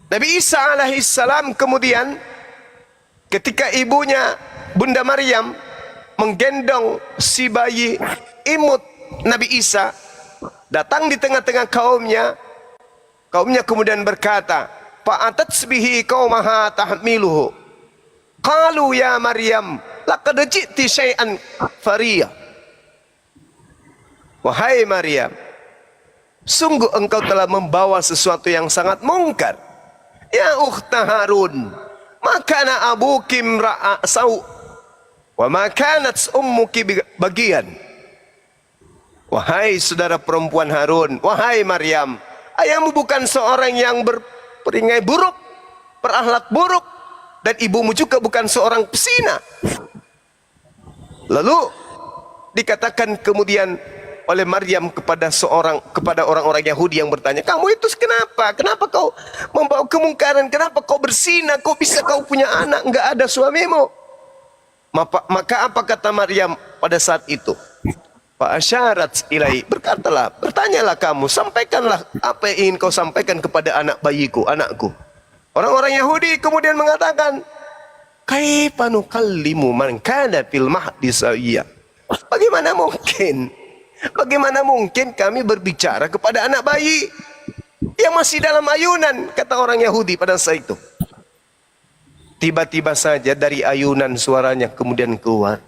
Nabi Isa alaihissalam kemudian ketika ibunya Bunda Maryam menggendong si bayi imut Nabi Isa, datang di tengah-tengah kaumnya kemudian berkata, Fa'atat bihi qaumaha tahmiluhu. Qalu ya Maryam, laqad ji'ti syai'an fariya. Wahai Maryam, sungguh engkau telah membawa sesuatu yang sangat mungkar. Ya ukhta Harun, makana abuki imra'a sau' wa ma kanat ummuki bagian. Wahai saudara perempuan Harun, wahai Maryam, ayahmu bukan seorang yang berperingai buruk, berakhlak buruk, dan ibumu juga bukan seorang pesina. Lalu dikatakan kemudian oleh Maryam kepada orang-orang Yahudi yang bertanya, kamu itu kenapa? Kenapa kau membawa kemungkaran? Kenapa kau berzina? Kok bisa kau punya anak enggak ada suamimu? Maka apa kata Maryam pada saat itu? Fa asyarat ilai, berkatalah, bertanyalah kamu, sampaikanlah apa yang ingin kau sampaikan kepada anak bayiku, anakku. Orang-orang Yahudi kemudian mengatakan, kaifa nukallimu man kana fil mahdi sawiyya? Bagaimana mungkin? Bagaimana mungkin kami berbicara kepada anak bayi yang masih dalam ayunan, kata orang Yahudi pada saat itu. Tiba-tiba saja dari ayunan suaranya kemudian keluar,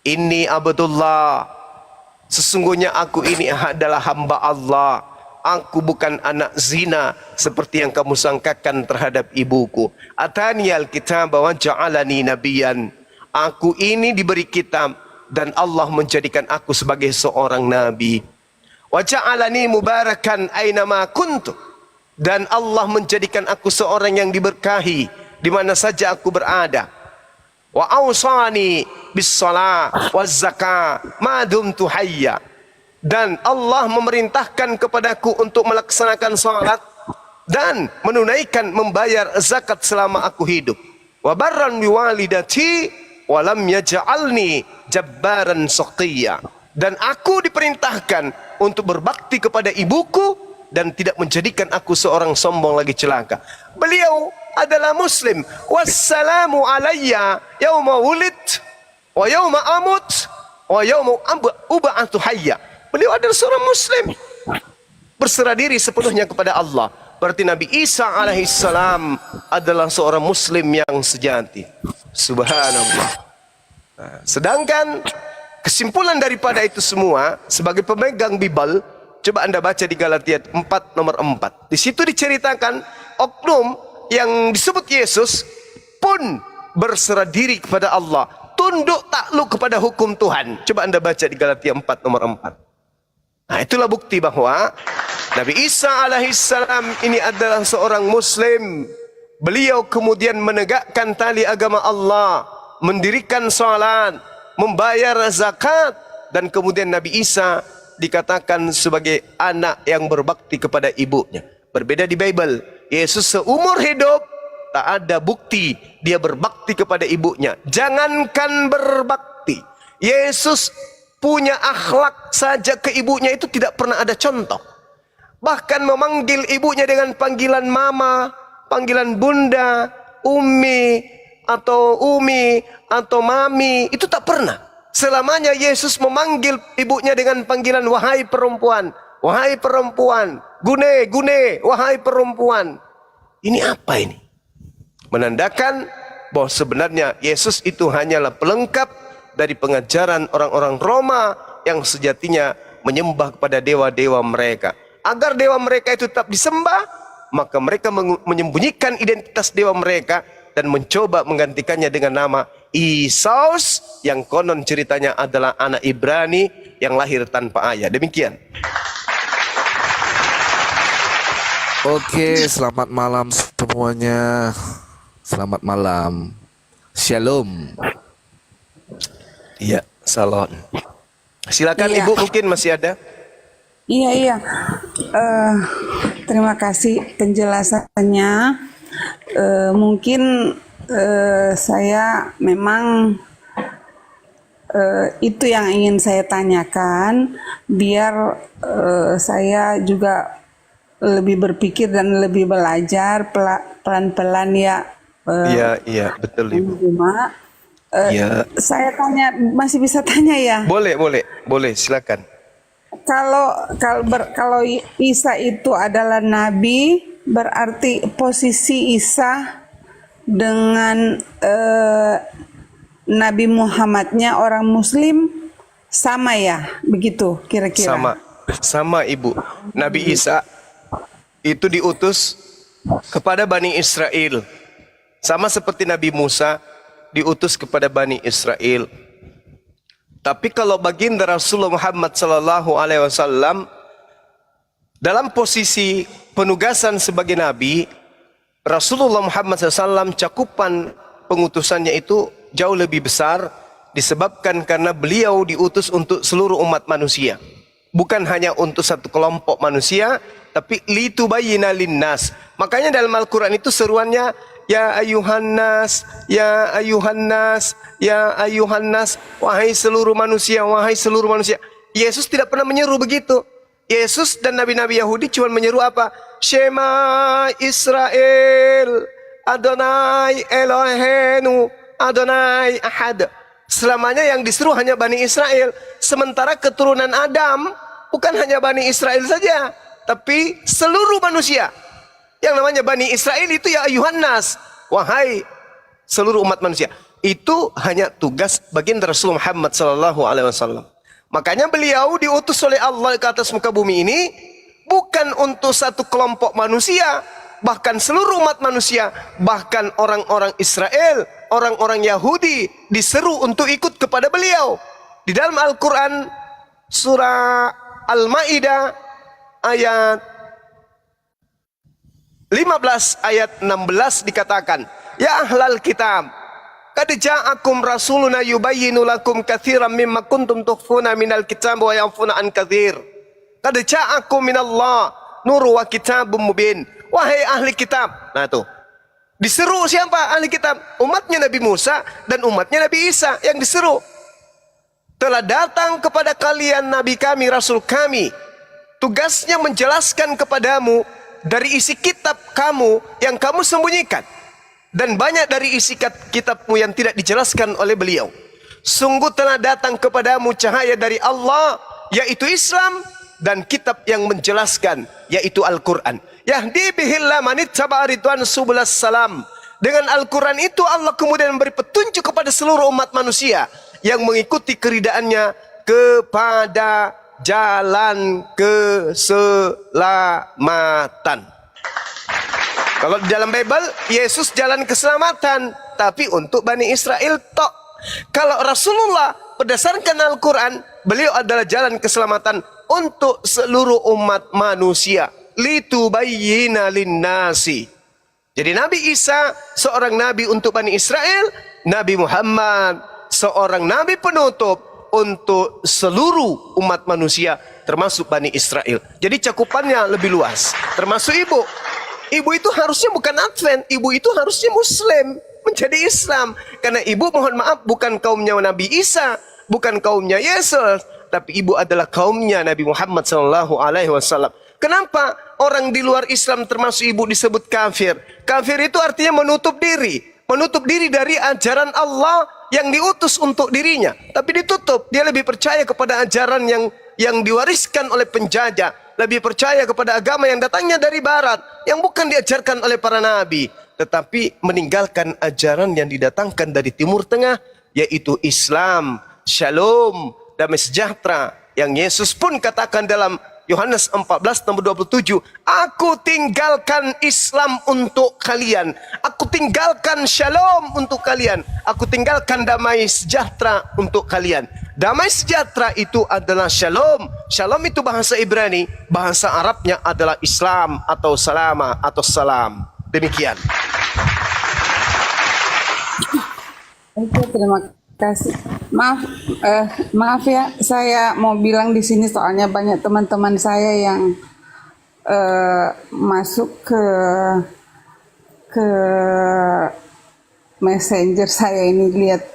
Inni Abdullah, sesungguhnya aku ini adalah hamba Allah. Aku bukan anak zina seperti yang kamu sangkakan terhadap ibuku. Atani al-kitab wa ja'alani nabiyan. Aku ini diberi kitab dan Allah menjadikan aku sebagai seorang nabi. Wa ja'alani mubarakan ainama kuntu. Dan Allah menjadikan aku seorang yang diberkahi di mana saja aku berada. Wa awsani bis shalah waz zakah ma dumtu hayya. Dan Allah memerintahkan kepadaku untuk melaksanakan salat dan menunaikan membayar zakat selama aku hidup. Wa barran biwalidati wa lam yaj'alni jabbaran shaqiyya. Dan aku diperintahkan untuk berbakti kepada ibuku dan tidak menjadikan aku seorang sombong lagi celaka. Beliau adalah muslim. Wassalamu alayya yauma wulid wa yauma amut wa yauma ub'atu hayya. Beliau adalah seorang muslim, berserah diri sepenuhnya kepada Allah. Berarti Nabi Isa alaihissalam adalah seorang muslim yang sejati. Subhanallah. Nah, sedangkan kesimpulan daripada itu semua, sebagai pemegang Bible, coba Anda baca di Galatia 4 nomor 4. Di situ diceritakan oknum yang disebut Yesus pun berserah diri kepada Allah, tunduk takluk kepada hukum Tuhan. Coba Anda baca di Galatia 4 nomor 4. Nah, itulah bukti bahwa Nabi Isa alaihissalam ini adalah seorang muslim. Beliau kemudian menegakkan tali agama Allah, mendirikan salat, membayar zakat, dan kemudian Nabi Isa dikatakan sebagai anak yang berbakti kepada ibunya. Berbeda di Bible, Yesus seumur hidup tak ada bukti dia berbakti kepada ibunya. Jangankan berbakti, Yesus punya akhlak saja ke ibunya itu tidak pernah ada contoh. Bahkan memanggil ibunya dengan panggilan mama, panggilan bunda, umi, atau mami, itu tak pernah. Selamanya Yesus memanggil ibunya dengan panggilan wahai perempuan, wahai perempuan, gune, gune, wahai perempuan. Ini apa ini? Menandakan bahwa sebenarnya Yesus itu hanyalah pelengkap dari pengajaran orang-orang Roma yang sejatinya menyembah kepada dewa-dewa mereka. Agar dewa mereka itu tetap disembah, maka mereka menyembunyikan identitas dewa mereka dan mencoba menggantikannya dengan nama Isus, yang konon ceritanya adalah anak Ibrani yang lahir tanpa ayah. Demikian. Oke, selamat malam semuanya. Selamat malam. Shalom. Iya, salon. Silakan Iya. Ibu, mungkin masih ada. Iya. Terima kasih penjelasannya. Mungkin saya memang itu yang ingin saya tanyakan, biar saya juga lebih berpikir dan lebih belajar pelan-pelan ya. Iya, betul Ibu. Ya. Saya tanya, masih bisa tanya ya? Boleh, silakan. Kalau Isa itu adalah nabi, berarti posisi Isa dengan Nabi Muhammadnya orang Muslim sama ya, begitu kira-kira? Sama Ibu. Nabi Isa itu diutus kepada Bani Israel, sama seperti Nabi Musa diutus kepada Bani Israel. Tapi kalau baginda Rasulullah Muhammad SAW dalam posisi penugasan sebagai Nabi, Rasulullah Muhammad SAW cakupan pengutusannya itu jauh lebih besar, disebabkan karena beliau diutus untuk seluruh umat manusia. Bukan hanya untuk satu kelompok manusia, tapi litubayyina linnas. Makanya dalam Al-Quran itu seruannya, Ya ayuhan nas, ya ayuhan nas, ya ayuhan nas, wahai seluruh manusia, wahai seluruh manusia. Yesus tidak pernah menyeru begitu. Yesus dan nabi-nabi Yahudi cuma menyeru apa? Shema Israel, Adonai Elohenu, Adonai Ahad. Selamanya yang disuruh hanya Bani Israel. Sementara keturunan Adam bukan hanya Bani Israel saja, tapi seluruh manusia. Yang namanya Bani Israel itu ya ayuhan nas, wahai seluruh umat manusia. Itu hanya tugas bagian Rasul Muhammad SAW. Makanya beliau diutus oleh Allah ke atas muka bumi ini bukan untuk satu kelompok manusia, bahkan seluruh umat manusia, bahkan orang-orang Israel, orang-orang Yahudi diseru untuk ikut kepada beliau. Di dalam Al-Quran surah Al-Ma'idah ayat 15 ayat 16 dikatakan, ya ahlal kitab, qad ja'akum rasuluna yubayyinu lakum katsiran mimma kuntum tukhfuna minal kitab wa ya'funa an katsir. Qad ja'akum minallah nuru wa kitabum mubin. Wahai ahli kitab. Nah tuh. Diseru siapa ahli kitab? Umatnya Nabi Musa dan umatnya Nabi Isa yang diseru. Telah datang kepada kalian nabi kami, rasul kami. Tugasnya menjelaskan kepadamu dari isi kitab kamu yang kamu sembunyikan. Dan banyak dari isi kitabmu yang tidak dijelaskan oleh beliau. Sungguh telah datang kepadamu cahaya dari Allah, yaitu Islam, dan kitab yang menjelaskan, yaitu Al-Quran. Yahdi bihillah manittaba ridwan subulas salam. Dengan Al-Quran itu Allah kemudian memberi petunjuk kepada seluruh umat manusia yang mengikuti keridaannya kepada jalan keselamatan. Kalau di dalam Bible, Yesus jalan keselamatan, tapi untuk Bani Israel tok. Kalau Rasulullah berdasarkan Al-Quran, beliau adalah jalan keselamatan untuk seluruh umat manusia. Litubayyina linnasi. Jadi Nabi Isa seorang nabi untuk Bani Israel, Nabi Muhammad seorang nabi penutup untuk seluruh umat manusia, termasuk Bani Israel. Jadi cakupannya lebih luas, termasuk ibu. Ibu itu harusnya bukan Advent, ibu itu harusnya Muslim, menjadi Islam. Karena ibu, mohon maaf, bukan kaumnya Nabi Isa, bukan kaumnya Yesus, tapi ibu adalah kaumnya Nabi Muhammad SAW. Kenapa orang di luar Islam termasuk ibu disebut kafir? Kafir itu artinya menutup diri dari ajaran Allah yang diutus untuk dirinya. Tapi ditutup, dia lebih percaya kepada ajaran yang diwariskan oleh penjajah, lebih percaya kepada agama yang datangnya dari barat, yang bukan diajarkan oleh para nabi, tetapi meninggalkan ajaran yang didatangkan dari Timur Tengah, yaitu Islam, Shalom, damai sejahtera, yang Yesus pun katakan dalam Yohanes 14 nomor 27, aku tinggalkan Islam untuk kalian, aku tinggalkan Shalom untuk kalian, aku tinggalkan damai sejahtera untuk kalian. Damai sejahtera itu adalah Shalom. Shalom itu bahasa Ibrani, bahasa Arabnya adalah Islam atau salama atau salam. Demikian. Oke, terima kasih. Maaf ya, saya mau bilang di sini soalnya banyak teman-teman saya yang masuk ke messenger saya ini, lihat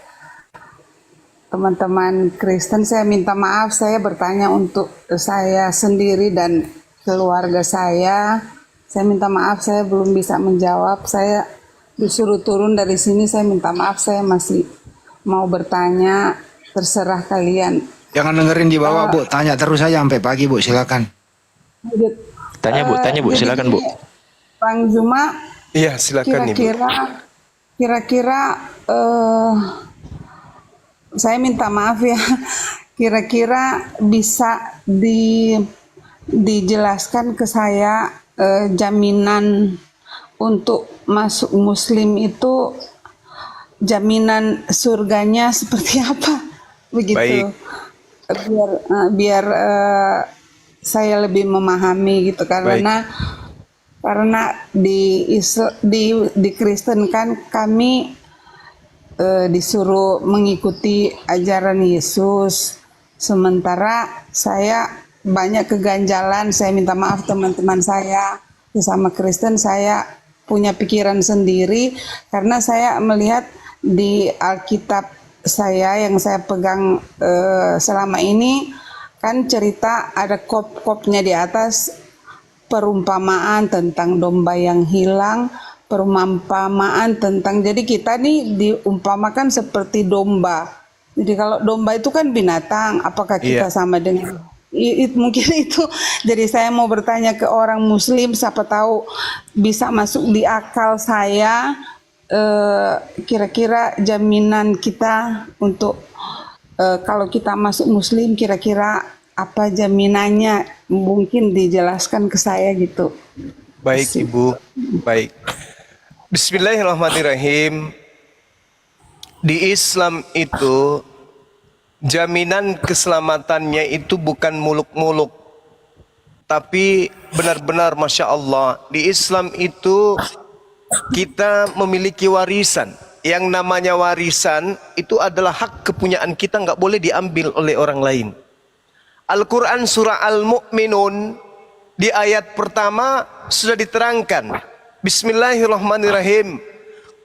teman-teman Kristen. Saya minta maaf, saya bertanya untuk saya sendiri dan keluarga saya. Saya minta maaf, saya belum bisa menjawab. Saya disuruh turun dari sini, saya minta maaf, saya masih mau bertanya, terserah kalian. Jangan dengerin di bawah, Bu. Tanya terus aja sampai pagi, Bu. Silakan. Tanya, Bu. Silakan, Bu. Bang Zuma. Iya, silakan Ibu. Kira-kira saya minta maaf ya. Kira-kira bisa dijelaskan ke saya jaminan untuk masuk Muslim itu, jaminan surganya seperti apa, begitu. Baik. Biar saya lebih memahami gitu, karena di Kristen kan kami disuruh mengikuti ajaran Yesus, sementara saya banyak keganjalan. Saya minta maaf teman-teman saya sesama Kristen, saya punya pikiran sendiri karena saya melihat di Alkitab saya yang saya pegang selama ini, kan cerita ada kop-kopnya di atas, perumpamaan tentang domba yang hilang, perumpamaan tentang, jadi kita nih diumpamakan seperti domba. Jadi kalau domba itu kan binatang, apakah kita sama dengan mungkin itu. Jadi saya mau bertanya ke orang muslim, siapa tahu bisa masuk di akal saya, kira-kira jaminan kita untuk kalau kita masuk muslim, kira-kira apa jaminannya, mungkin dijelaskan ke saya gitu. Baik Ibu, baik. Bismillahirrahmanirrahim. Di Islam itu jaminan keselamatannya itu bukan muluk-muluk, tapi benar-benar Masya Allah, di Islam itu kita memiliki warisan. Yang namanya warisan itu adalah hak kepunyaan kita, nggak boleh diambil oleh orang lain. Al-Quran surah Al-Mu'minun di ayat pertama sudah diterangkan. Bismillahirrahmanirrahim.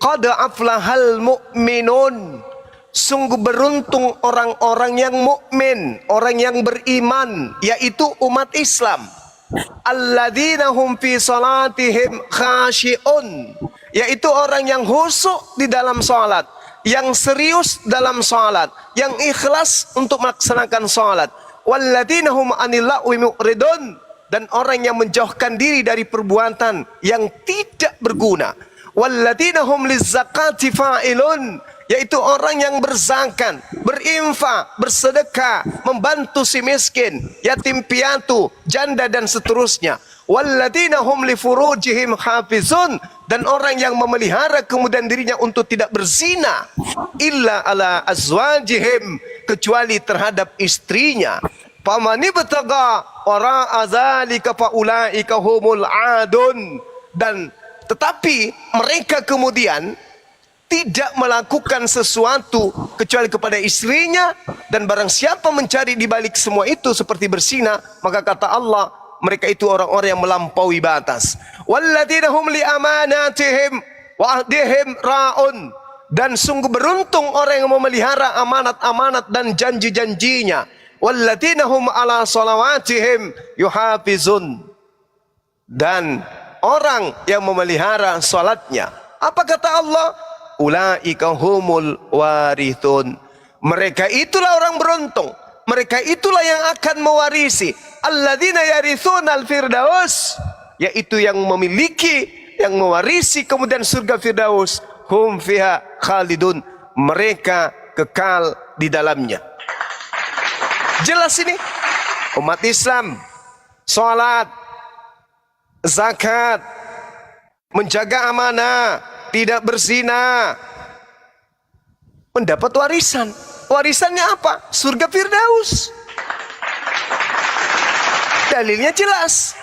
Qad aflahal mu'minun. Sungguh beruntung orang-orang yang mukmin, orang yang beriman, yaitu umat Islam. Alladzina hum fi salatihim khashi'un, yaitu orang yang khusyuk di dalam salat, yang serius dalam salat, yang ikhlas untuk melaksanakan salat. Walladzina hum anil lagwi mu'ridun, dan orang yang menjauhkan diri dari perbuatan yang tidak berguna. Walladzina hum lizzakati fa'ilun, yaitu orang yang berzakat, berinfak, bersedekah, membantu si miskin, yatim piatu, janda dan seterusnya. Walladzina hum li furujihim hafizun, dan orang yang memelihara kemudian dirinya untuk tidak berzina, illa ala azwajihim, kecuali terhadap istrinya. Famani bataga wara'a dzalika faulaika humul adun, dan tetapi mereka kemudian tidak melakukan sesuatu kecuali kepada istrinya, dan barang siapa mencari di balik semua itu seperti berzina, maka kata Allah, mereka itu orang-orang yang melampaui batas. Walladzina hum li amanatihim wa ahdihim ra'un, dan sungguh beruntung orang yang memelihara amanat-amanat dan janji-janjinya. Walladzina hum ala salawatihim yuhafizun, dan orang yang memelihara salatnya. Apa kata Allah? Ulaika humul warithun. Mereka itulah orang beruntung. Mereka itulah yang akan mewarisi. Alladzina yarithunal firdaus, yaitu yang memiliki, yang mewarisi kemudian surga firdaus. Hum fiha khalidun, mereka kekal di dalamnya. Jelas ini? Umat Islam salat, zakat, menjaga amanah, tidak berzina, mendapat warisan. Warisannya apa? Surga Firdaus. Dalilnya jelas.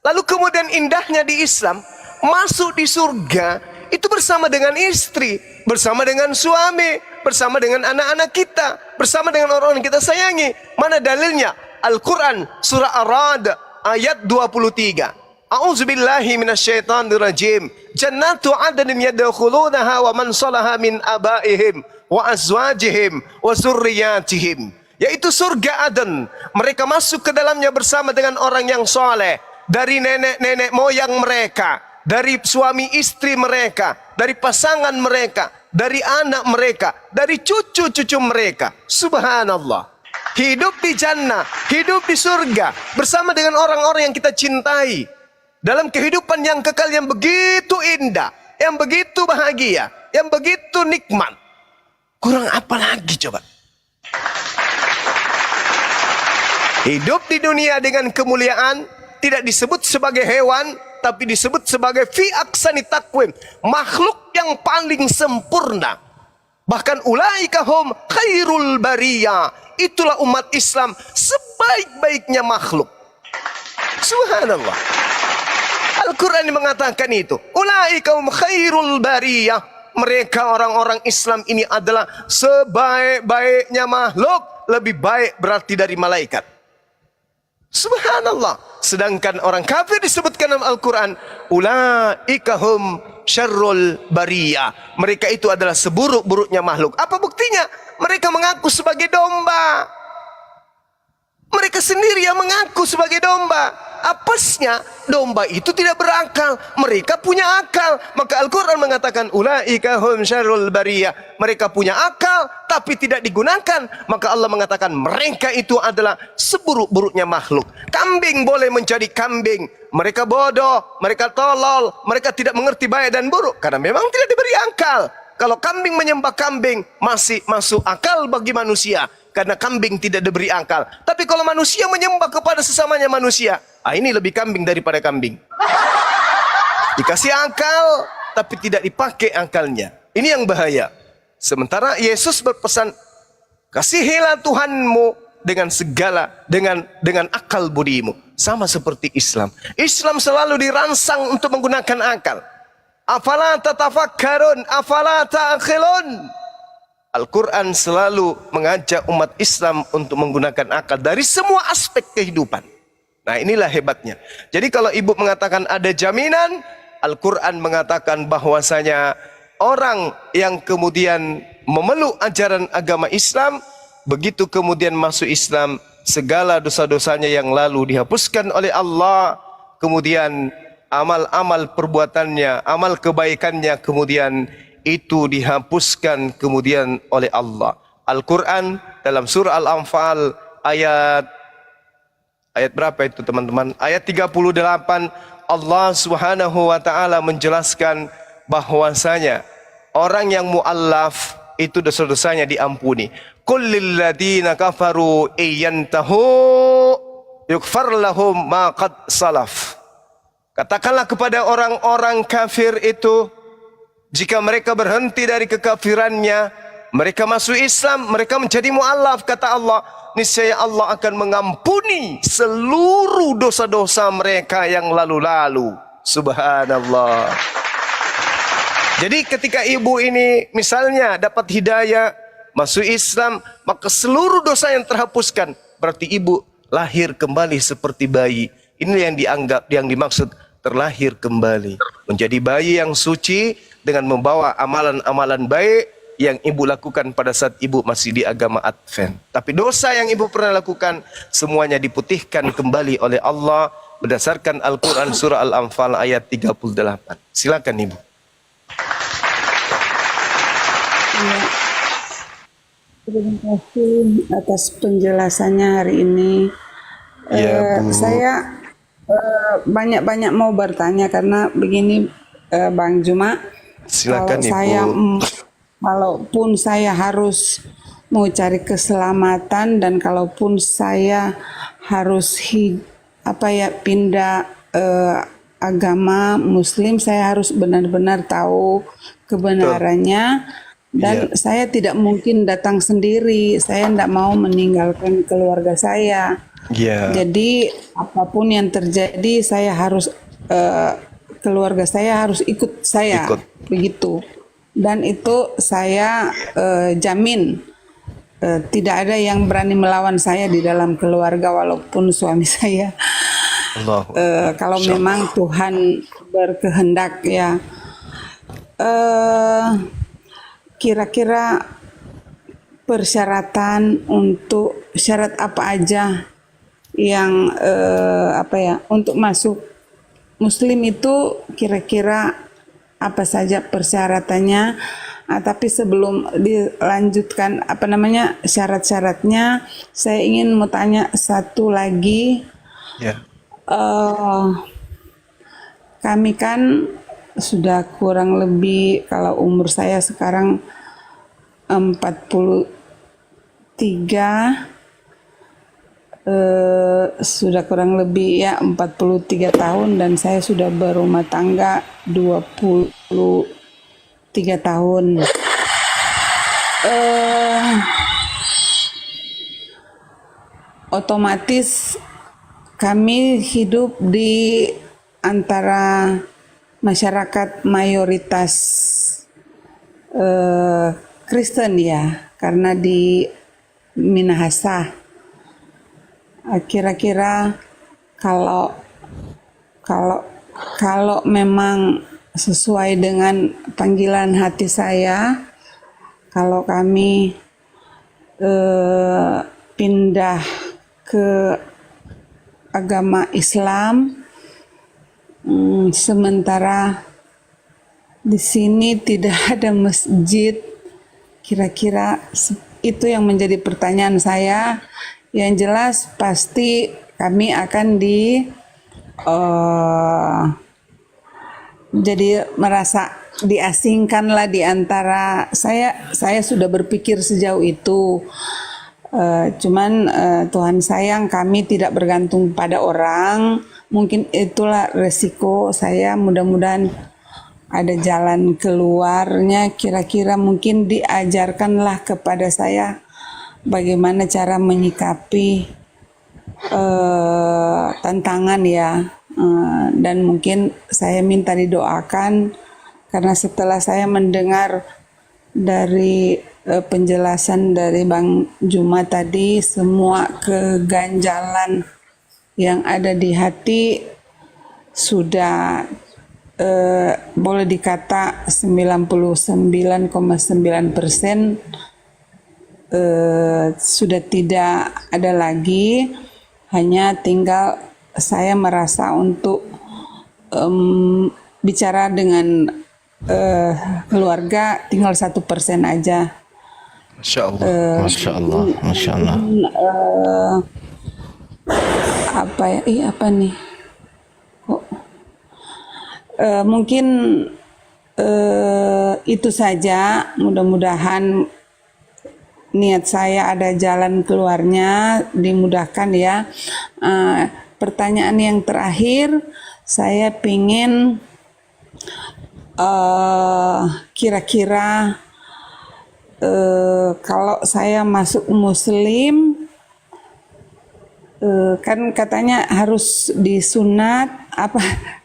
Lalu kemudian indahnya di Islam, masuk di surga itu bersama dengan istri, bersama dengan suami, bersama dengan anak-anak kita, bersama dengan orang-orang yang kita sayangi. Mana dalilnya? Al-Quran surah Ar-Ra'd ayat 23. A'udzubillahi minasyaitonirrajim. Jannatu 'adnin yadkhulunaha wa man salaha min abaihim wa azwajihim wa dzurriyyatihim. Yaitu surga Aden. Mereka masuk ke dalamnya bersama dengan orang yang soleh, dari nenek-nenek moyang mereka, dari suami istri mereka, dari pasangan mereka, dari anak mereka, dari cucu-cucu mereka. Subhanallah. Hidup di jannah, hidup di surga bersama dengan orang-orang yang kita cintai, dalam kehidupan yang kekal yang begitu indah, yang begitu bahagia, yang begitu nikmat. Kurang apa lagi coba? Hidup di dunia dengan kemuliaan, tidak disebut sebagai hewan, tapi disebut sebagai fi aksani takwim, makhluk yang paling sempurna. Bahkan ulaika hum khairul bariyah, itulah umat Islam sebaik-baiknya makhluk. Subhanallah. Al-Quran mengatakan itu. Ulaika hum khairul bariyah, mereka orang-orang Islam ini adalah sebaik-baiknya makhluk, lebih baik berarti dari malaikat. Subhanallah. Sedangkan orang kafir disebutkan dalam Al-Quran, ulaika hum syarrul bariyah, mereka itu adalah seburuk-buruknya makhluk. Apa buktinya? Mereka mengaku sebagai domba. Mereka sendiri yang mengaku sebagai domba. Apesnya, domba itu tidak berakal. Mereka punya akal. Maka Al-Quran mengatakan, ulaika hum syarrul bariyah. Mereka punya akal, tapi tidak digunakan. Maka Allah mengatakan, mereka itu adalah seburuk-buruknya makhluk. Kambing boleh menjadi kambing. Mereka bodoh, mereka tolol, mereka tidak mengerti baik dan buruk. Karena memang tidak diberi akal. Kalau kambing menyembah kambing, masih masuk akal bagi manusia. Karena kambing tidak diberi akal. Tapi kalau manusia menyembah kepada sesamanya manusia, ini lebih kambing daripada kambing. Dikasih akal, tapi tidak dipakai akalnya. Ini yang bahaya. Sementara Yesus berpesan, kasihilah Tuhanmu dengan segala, dengan akal budimu. Sama seperti Islam. Islam selalu dirangsang untuk menggunakan akal. Afala tatafakkarun, afala ta'qilun. Al-Quran selalu mengajak umat Islam untuk menggunakan akal dari semua aspek kehidupan. Nah, inilah hebatnya. Jadi kalau ibu mengatakan ada jaminan, Al-Quran mengatakan bahwasanya orang yang kemudian memeluk ajaran agama Islam, begitu kemudian masuk Islam, segala dosa-dosanya yang lalu dihapuskan oleh Allah, kemudian amal-amal perbuatannya, amal kebaikannya kemudian itu dihapuskan kemudian oleh Allah. Al-Quran dalam surah Al-Anfal ayat berapa itu teman-teman? Ayat 38, Allah Subhanahu wa taala menjelaskan bahwasanya orang yang muallaf itu dosa-dosanya diampuni. Qul lil ladzina kafaru iyantahu yughfar lahum ma qad salaf. Katakanlah kepada orang-orang kafir itu, jika mereka berhenti dari kekafirannya, mereka masuk Islam, mereka menjadi mu'allaf, kata Allah, niscaya Allah akan mengampuni seluruh dosa-dosa mereka yang lalu-lalu. Subhanallah. Jadi ketika ibu ini misalnya dapat hidayah, masuk Islam, maka seluruh dosa yang terhapuskan. Berarti ibu lahir kembali seperti bayi. Ini yang dimaksud terlahir kembali. Menjadi bayi yang suci, dengan membawa amalan-amalan baik yang ibu lakukan pada saat ibu masih di agama Advent. Tapi dosa yang ibu pernah lakukan, semuanya diputihkan kembali oleh Allah berdasarkan Al-Quran surah Al-Anfal ayat 38. Silakan ibu. Ya, terima kasih atas penjelasannya hari ini. Ya, Bu. Saya banyak-banyak mau bertanya karena begini, Bang Juma. Silakan Kalau ibu. kalaupun saya harus mau cari keselamatan dan kalaupun saya harus pindah agama Muslim, saya harus benar-benar tahu kebenarannya. Dan saya tidak mungkin datang sendiri. Saya tidak mau meninggalkan keluarga saya. Jadi apapun yang terjadi, saya harus keluarga saya harus ikut saya, begitu. Dan itu saya jamin tidak ada yang berani melawan saya di dalam keluarga walaupun suami saya. Kalau memang Tuhan berkehendak ya. Kira-kira persyaratan untuk syarat apa aja yang untuk masuk Muslim itu kira-kira apa saja persyaratannya? Tapi sebelum dilanjutkan syarat-syaratnya, saya ingin mau tanya satu lagi. Kami kan sudah kurang lebih, kalau umur saya sekarang 43, sudah kurang lebih 43 tahun dan saya sudah berumah tangga 23 tahun. Otomatis kami hidup di antara masyarakat mayoritas Kristen ya, karena di Minahasa. Kira-kira kalau memang sesuai dengan panggilan hati saya, kalau kami pindah ke agama Islam. Sementara di sini tidak ada masjid. Kira-kira itu yang menjadi pertanyaan saya. Yang jelas pasti kami akan jadi merasa diasingkan lah di antara saya sudah berpikir sejauh itu. Cuman Tuhan sayang kami tidak bergantung pada orang. Mungkin itulah resiko saya. Mudah-mudahan ada jalan keluarnya. Kira-kira mungkin diajarkanlah kepada saya bagaimana cara menyikapi tantangan ya. Dan mungkin saya minta didoakan, karena setelah saya mendengar dari penjelasan dari Bang Juma tadi, semua keganjalan yang ada di hati sudah boleh dikata 99,9% sudah tidak ada lagi. Hanya tinggal saya merasa untuk bicara dengan keluarga tinggal 1% aja. Masya Allah. Masya Allah, Masya Allah. Apa ya? Apa nih? Kok? Mungkin itu saja. Mudah-mudahan niat saya ada jalan keluarnya, dimudahkan ya. Pertanyaan yang terakhir, saya pingin kira-kira kalau saya masuk Muslim, kan katanya harus disunat, apa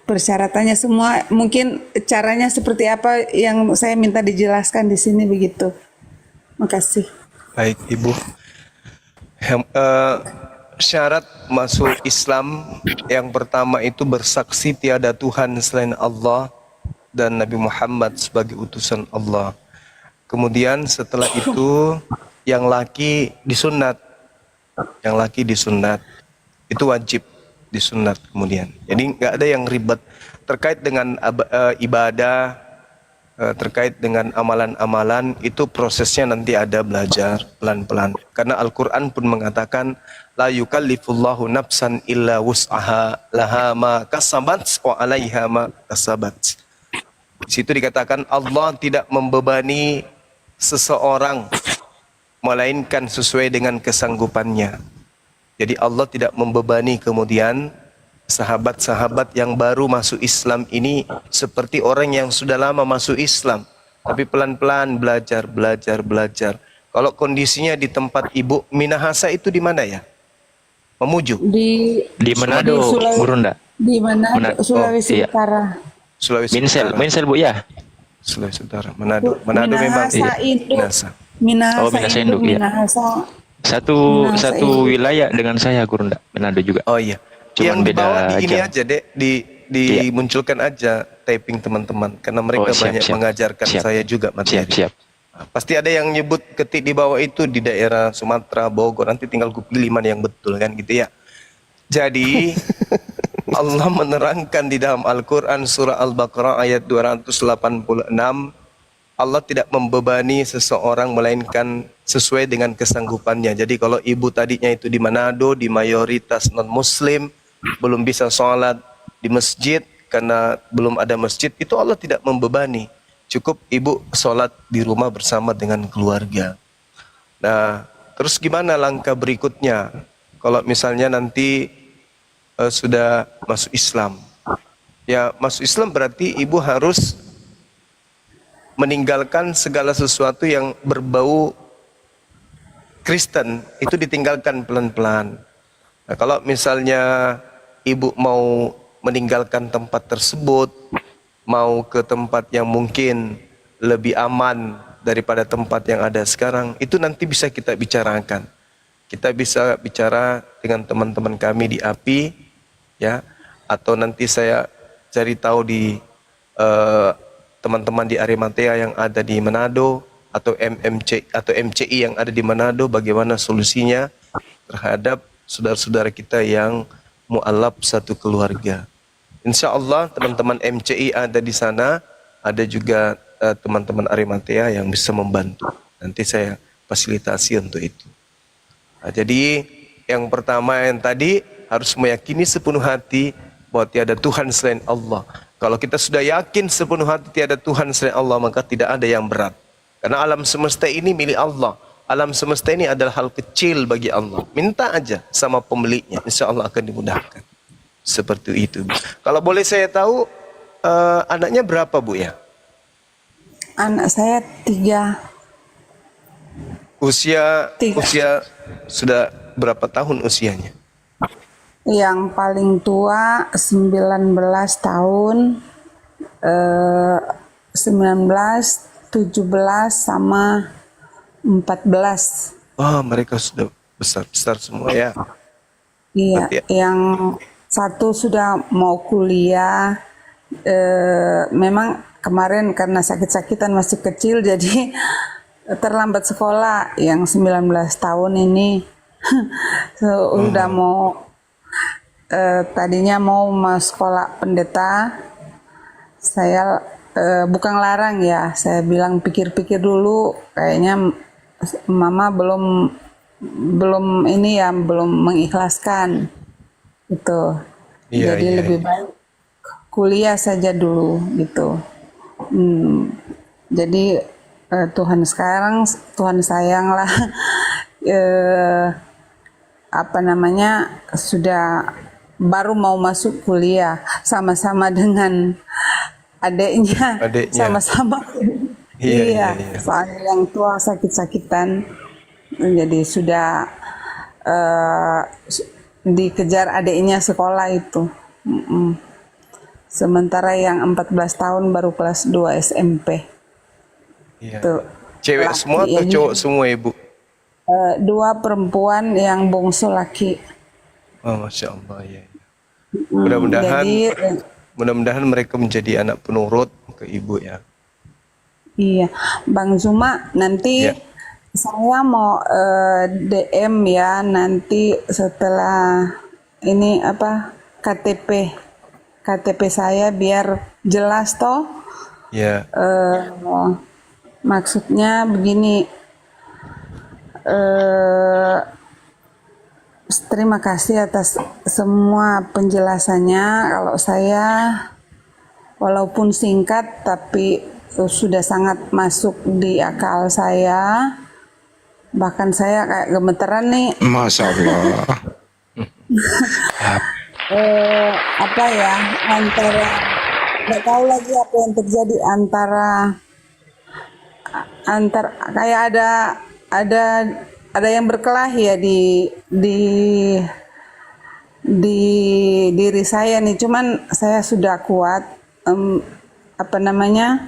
persyaratannya semua, mungkin caranya seperti apa yang saya minta dijelaskan di sini begitu. Makasih. Baik Ibu. Syarat masuk Islam yang pertama itu bersaksi tiada Tuhan selain Allah dan Nabi Muhammad sebagai utusan Allah. Kemudian setelah itu yang laki disunat. Yang laki disunat. Itu wajib disunat kemudian. Jadi nggak ada yang ribet terkait dengan ibadah, terkait dengan amalan-amalan, itu prosesnya nanti ada belajar pelan-pelan. Karena Al-Quran pun mengatakan la yukallifullahu nafsan illa wus'aha laha ma kasabat wa 'alaiha ma kasabat. Di situ dikatakan Allah tidak membebani seseorang melainkan sesuai dengan kesanggupannya. Jadi Allah tidak membebani kemudian sahabat-sahabat yang baru masuk Islam ini seperti orang yang sudah lama masuk Islam, tapi pelan-pelan belajar. Kalau kondisinya di tempat Ibu Minahasa itu di mana ya? Mamuju? Di Manado, Gurunda. Di Manado, Sulawesi iya. Utara. Sulawesi Utara. Minsel Bu ya. Sulawesi Utara, Manado. Manado memang Minahasa Induk. Minahasa. Minahasa Induk, iya. Minahasa. Satu Induk. wilayah dengan saya Gurunda, Manado juga. Oh iya. Cuman yang beda dibawa di ini jam. aja deh, dimunculkan aja taping teman-teman, karena mereka banyak mengajarkan saya juga materi. Siap. Nah, pasti ada yang nyebut ketik di bawah itu di daerah Sumatera, Bogor, nanti tinggal gue pilih mana yang betul kan gitu ya. Jadi Allah menerangkan di dalam Al-Quran surah Al-Baqarah ayat 286, Allah tidak membebani seseorang melainkan sesuai dengan kesanggupannya. Jadi kalau ibu tadinya itu di Manado, di mayoritas non-muslim, belum bisa sholat di masjid karena belum ada masjid, itu Allah tidak membebani. Cukup ibu sholat di rumah bersama dengan keluarga. Nah, terus gimana langkah berikutnya? Kalau misalnya nanti sudah masuk Islam. Ya, masuk Islam berarti ibu harus meninggalkan segala sesuatu yang berbau Kristen, itu ditinggalkan pelan-pelan. Nah, kalau misalnya ibu mau meninggalkan tempat tersebut, mau ke tempat yang mungkin lebih aman daripada tempat yang ada sekarang, itu nanti bisa kita bicarakan. Kita bisa bicara dengan teman-teman kami di API, ya, atau nanti saya cari tahu di teman-teman di Arimatea yang ada di Manado, atau MCI yang ada di Manado, bagaimana solusinya terhadap saudara-saudara kita yang mu'alaf satu keluarga. Insya Allah teman-teman MCI ada di sana, ada juga teman-teman Arimatea yang bisa membantu. Nanti saya fasilitasi untuk itu. Nah, jadi yang pertama yang tadi harus meyakini sepenuh hati bahwa tiada Tuhan selain Allah. Kalau kita sudah yakin sepenuh hati tiada Tuhan selain Allah, maka tidak ada yang berat. Karena alam semesta ini milik Allah. Alam semesta ini adalah hal kecil bagi Allah. Minta aja sama pemiliknya, insya Allah akan dimudahkan. Seperti itu. Kalau boleh saya tahu, anaknya berapa Bu ya? Anak saya 3. Usia Tiga. sudah berapa tahun usianya? Yang paling tua 19 tahun, 19, 17 sama 14. Oh, mereka sudah besar-besar semua ya. Iya, Berarti ya. yang satu sudah mau kuliah. Memang kemarin karena sakit-sakitan masih kecil jadi terlambat sekolah. Yang 19 tahun ini udah mau tadinya mau sekolah pendeta. Saya bukan larang ya, saya bilang pikir-pikir dulu, kayaknya mama belum ini ya, belum mengikhlaskan gitu. Iya, Jadi iya, lebih baik kuliah saja dulu gitu. Jadi Tuhan sayang lah apa namanya sudah baru mau masuk kuliah sama-sama dengan adiknya. Sama-sama. Iya, soalnya yang tua sakit-sakitan, jadi sudah dikejar adiknya sekolah itu. Sementara yang 14 tahun baru kelas 2 SMP. Iya. Tuh. Cewek Laki semua atau ya, cowok semua Ibu? 2 perempuan, yang bungsu laki. Oh, Masya Allah ya. Mudah-mudahan Jadi mudah-mudahan mereka menjadi anak penurut ke Ibu ya. iya, Bang Zuma, nanti Ya. saya mau DM ya nanti setelah ini apa KTP saya biar jelas toh. Ya. Maksudnya begini, terima kasih atas semua penjelasannya. Kalau saya walaupun singkat tapi sudah sangat masuk di akal saya. Bahkan saya kayak gemeteran nih. Masya Allah. Apa ya, antara nggak tahu lagi apa yang terjadi antara kayak ada yang berkelahi ya di diri saya nih. Cuman saya sudah kuat apa namanya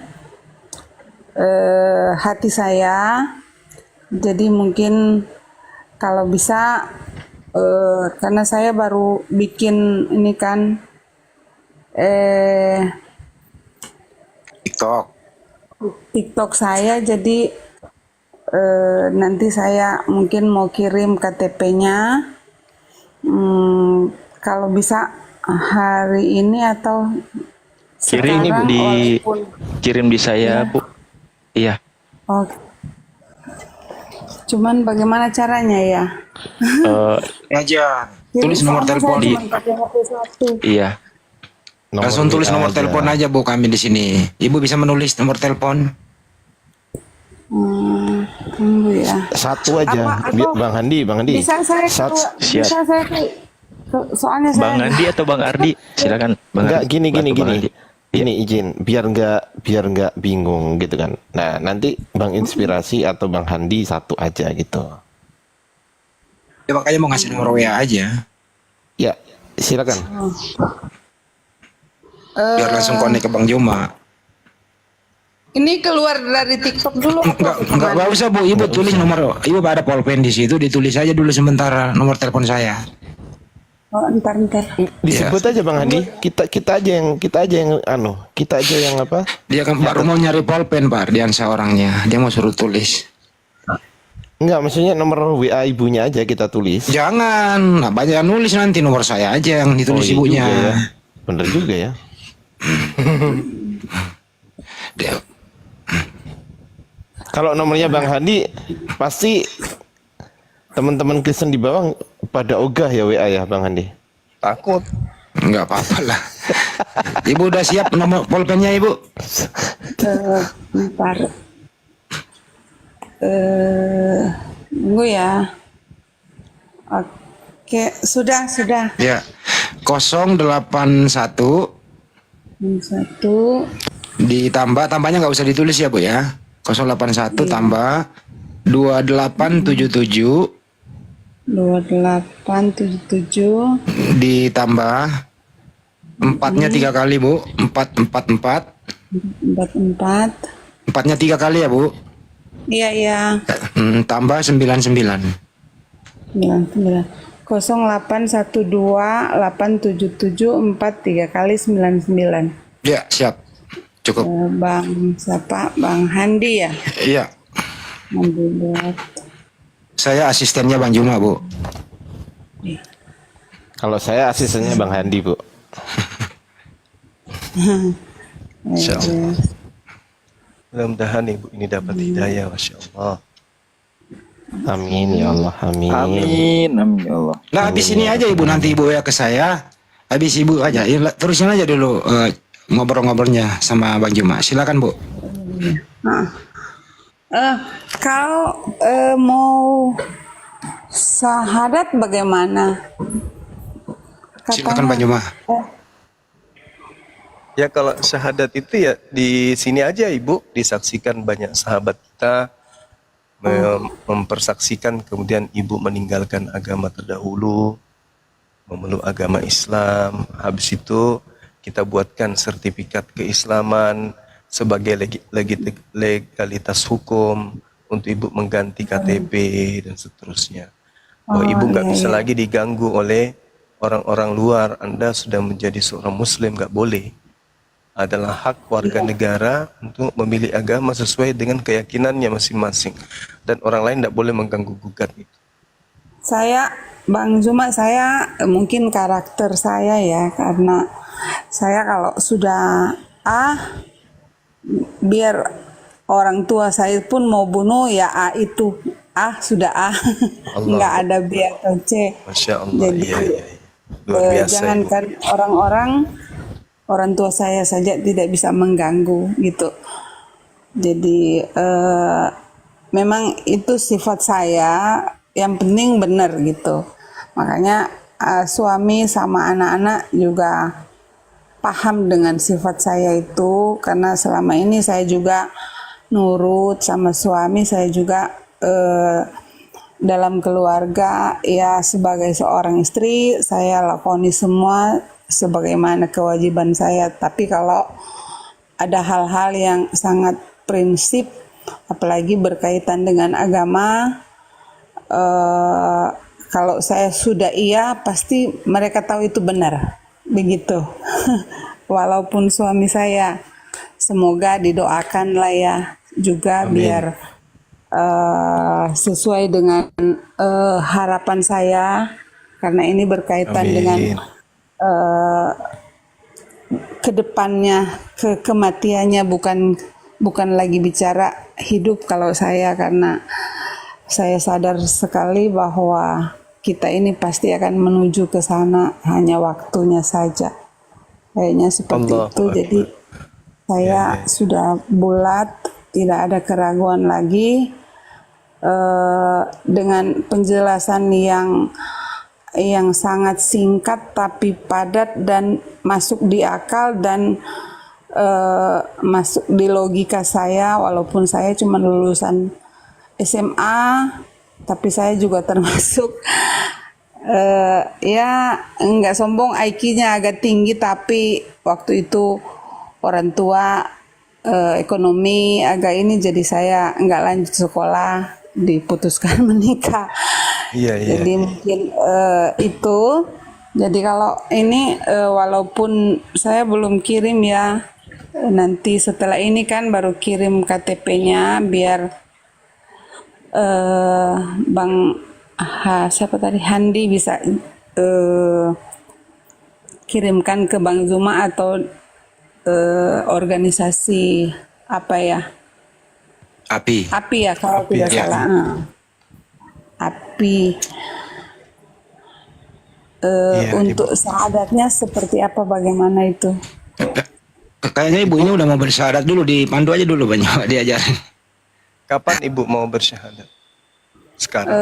hati saya. Jadi mungkin kalau bisa karena saya baru bikin ini kan TikTok saya, jadi nanti saya mungkin mau kirim KTP-nya kalau bisa hari ini atau Kirim sekarang, kirim di saya, Bu. Iya. Oh, cuman bagaimana caranya ya? Aja. Tulis nomor Soalnya telepon. saya cuma pakai HP satu. Iya. Langsung tulis nomor telepon aja Bu, kami di sini. Ibu bisa menulis nomor telepon. Tunggu ya. Satu aja. Atau Bang Handi. Bisa saya Sat- bisa saya soalnya Bang saya Andi atau Bang Ardi? Silakan. Bang Enggak, Ardi. gini. Bantu Bang Andi. Ini izin biar nggak bingung gitu kan. Nah, nanti Bang Inspirasi atau Bang Handi satu aja gitu. Ya makanya mau ngasih nomor WA aja. Ya, silakan. Biar langsung connect ke Bang Joma. ini keluar dari TikTok dulu. Enggak usah Bu, Ibu tulis nomor. Ibu ada pulpen di situ, ditulis aja dulu sementara nomor telepon saya. Oh, ntar. Disebut aja Bang Handi. Kita aja yang apa? Dia kan baru mau nyari pulpen Pak, Ardiansa orangnya. Dia mau suruh tulis. Enggak, maksudnya nomor WA ibunya aja kita tulis. Jangan, nah, banyak nulis nanti nomor saya aja yang ditulis iya ibunya. juga ya. Bener juga ya. Dia- Kalau nomornya Bang Handi, pasti teman-teman Kristen di bawah pada ogah ya WA ya Bang Handi. Takut. Nggak apa-apa lah. Ibu udah siap nomor pulpennya Ibu? Bentar. Tunggu ya. Oke, sudah. Ya. 081 1 tambahnya nggak usah ditulis ya Bu ya. 081 tambah 2877 2877 ditambah 4-nya 3 kali Bu. 4. 44. 4-nya 3 kali ya Bu. Iya. Tambah 99. 99 08128774 3 kali 99. Ya siap. Cukup. Bang siapa? Bang Handi ya? Iya. Handi buat. Saya asistennya Bang Juma Bu. Kalau saya asistennya Bang Handi, Bu. Insya Allah. Mudah-mudahan ibu ini dapat hidayah, Masya Allah. Amin ya Allah, amin. Amin, amin ya Allah. Nah habis ini aja Ibu, nanti Ibu ya ke saya. Habis Ibu aja, ya, terusin aja dulu ngobrol-ngobrolnya sama Bang Juma. Silakan Bu. Kalau mau syahadat bagaimana? Silakan Bang Juma. Ya kalau syahadat itu ya di sini aja ibu, disaksikan banyak sahabat kita mempersaksikan, kemudian ibu meninggalkan agama terdahulu, memeluk agama Islam. Habis itu kita buatkan sertifikat keislaman sebagai legalitas hukum untuk ibu mengganti KTP dan seterusnya. Bahwa ibu nggak bisa lagi diganggu oleh orang-orang luar. Anda sudah menjadi seorang Muslim, nggak boleh. Adalah hak warga negara untuk memilih agama sesuai dengan keyakinannya masing-masing, dan orang lain tidak boleh mengganggu gugat itu. Saya, Bang Juma, saya mungkin karakter saya ya, karena saya kalau sudah biar orang tua saya pun mau bunuh ya itu sudah nggak ada B atau C. Masya Allah. Jadi iya. Luar biasa. jangankan orang tua saya saja tidak bisa mengganggu gitu. Jadi memang itu sifat saya, yang penting benar gitu. Makanya suami sama anak-anak juga paham dengan sifat saya itu, karena selama ini saya juga nurut sama suami. Saya juga dalam keluarga ya sebagai seorang istri saya lakoni semua sebagaimana kewajiban saya. Tapi kalau ada hal-hal yang sangat prinsip, apalagi berkaitan dengan agama, kalau saya sudah pasti mereka tahu itu benar, begitu. Walaupun suami saya, semoga didoakan lah ya juga. Amin. Biar sesuai dengan harapan saya, karena ini berkaitan dengan kedepannya, kematiannya, bukan lagi bicara hidup kalau saya, karena saya sadar sekali bahwa kita ini pasti akan menuju ke sana, hanya waktunya saja. Kayaknya seperti itu. Jadi saya sudah bulat, tidak ada keraguan lagi, dengan penjelasan yang sangat singkat tapi padat dan masuk di akal dan masuk di logika saya. Walaupun saya cuma lulusan SMA, tapi saya juga termasuk ya nggak sombong, IQ-nya agak tinggi, tapi waktu itu orang tua ekonomi agak ini, jadi saya nggak lanjut sekolah, diputuskan menikah. Jadi mungkin itu. Jadi kalau ini walaupun saya belum kirim ya, nanti setelah ini kan baru kirim KTP-nya, biar Bang siapa tadi Handi bisa kirimkan ke Bang Zuma atau organisasi apa ya? Api. API ya kalau tidak ya. salah. API. Untuk syahadatnya seperti apa, bagaimana itu? Kayaknya ibu ini udah mau bersyahadat dulu, dipandu aja dulu banyak diajarin. Kapan ibu mau bersyahadat? Sekarang.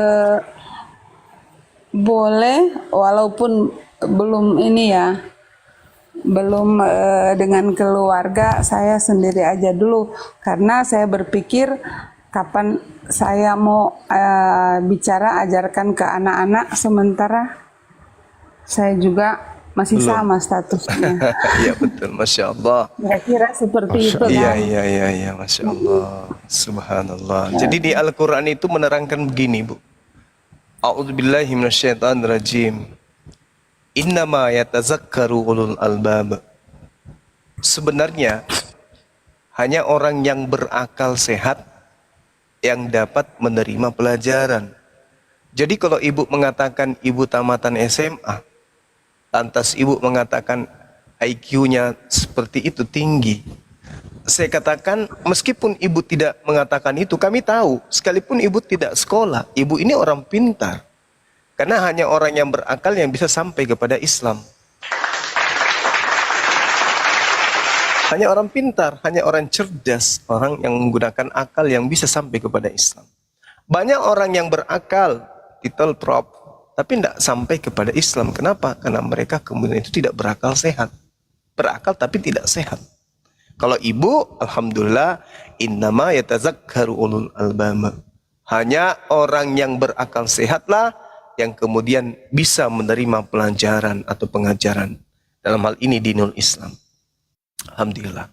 Boleh, walaupun belum ini ya, belum dengan keluarga, saya sendiri aja dulu, karena saya berpikir kapan saya mau bicara ajarkan ke anak-anak, sementara saya juga masih Belum. sama statusnya. Iya betul, masya Allah. Kira-kira seperti itu Iya, kan? iya, masya Allah, subhanallah. Jadi di Al-Quran itu menerangkan begini, Bu. A'udzubillahi minasyaitonirrajim. Innama yatazakkaru ulul albab. Sebenarnya hanya orang yang berakal sehat yang dapat menerima pelajaran. Jadi kalau ibu mengatakan ibu tamatan SMA, lantas ibu mengatakan IQ-nya seperti itu tinggi, saya katakan meskipun ibu tidak mengatakan itu, kami tahu sekalipun ibu tidak sekolah, ibu ini orang pintar. Karena hanya orang yang berakal yang bisa sampai kepada Islam. Hanya orang pintar, hanya orang cerdas, orang yang menggunakan akal yang bisa sampai kepada Islam. Banyak orang yang berakal, titel prop, tapi tidak sampai kepada Islam. Kenapa? Karena mereka kemudian itu tidak berakal sehat. Berakal tapi tidak sehat. Kalau ibu, alhamdulillah, innama yatazakkaru ulul albab. Hanya orang yang berakal sehatlah yang kemudian bisa menerima pelajaran atau pengajaran. Dalam hal ini dinul Islam. Alhamdulillah.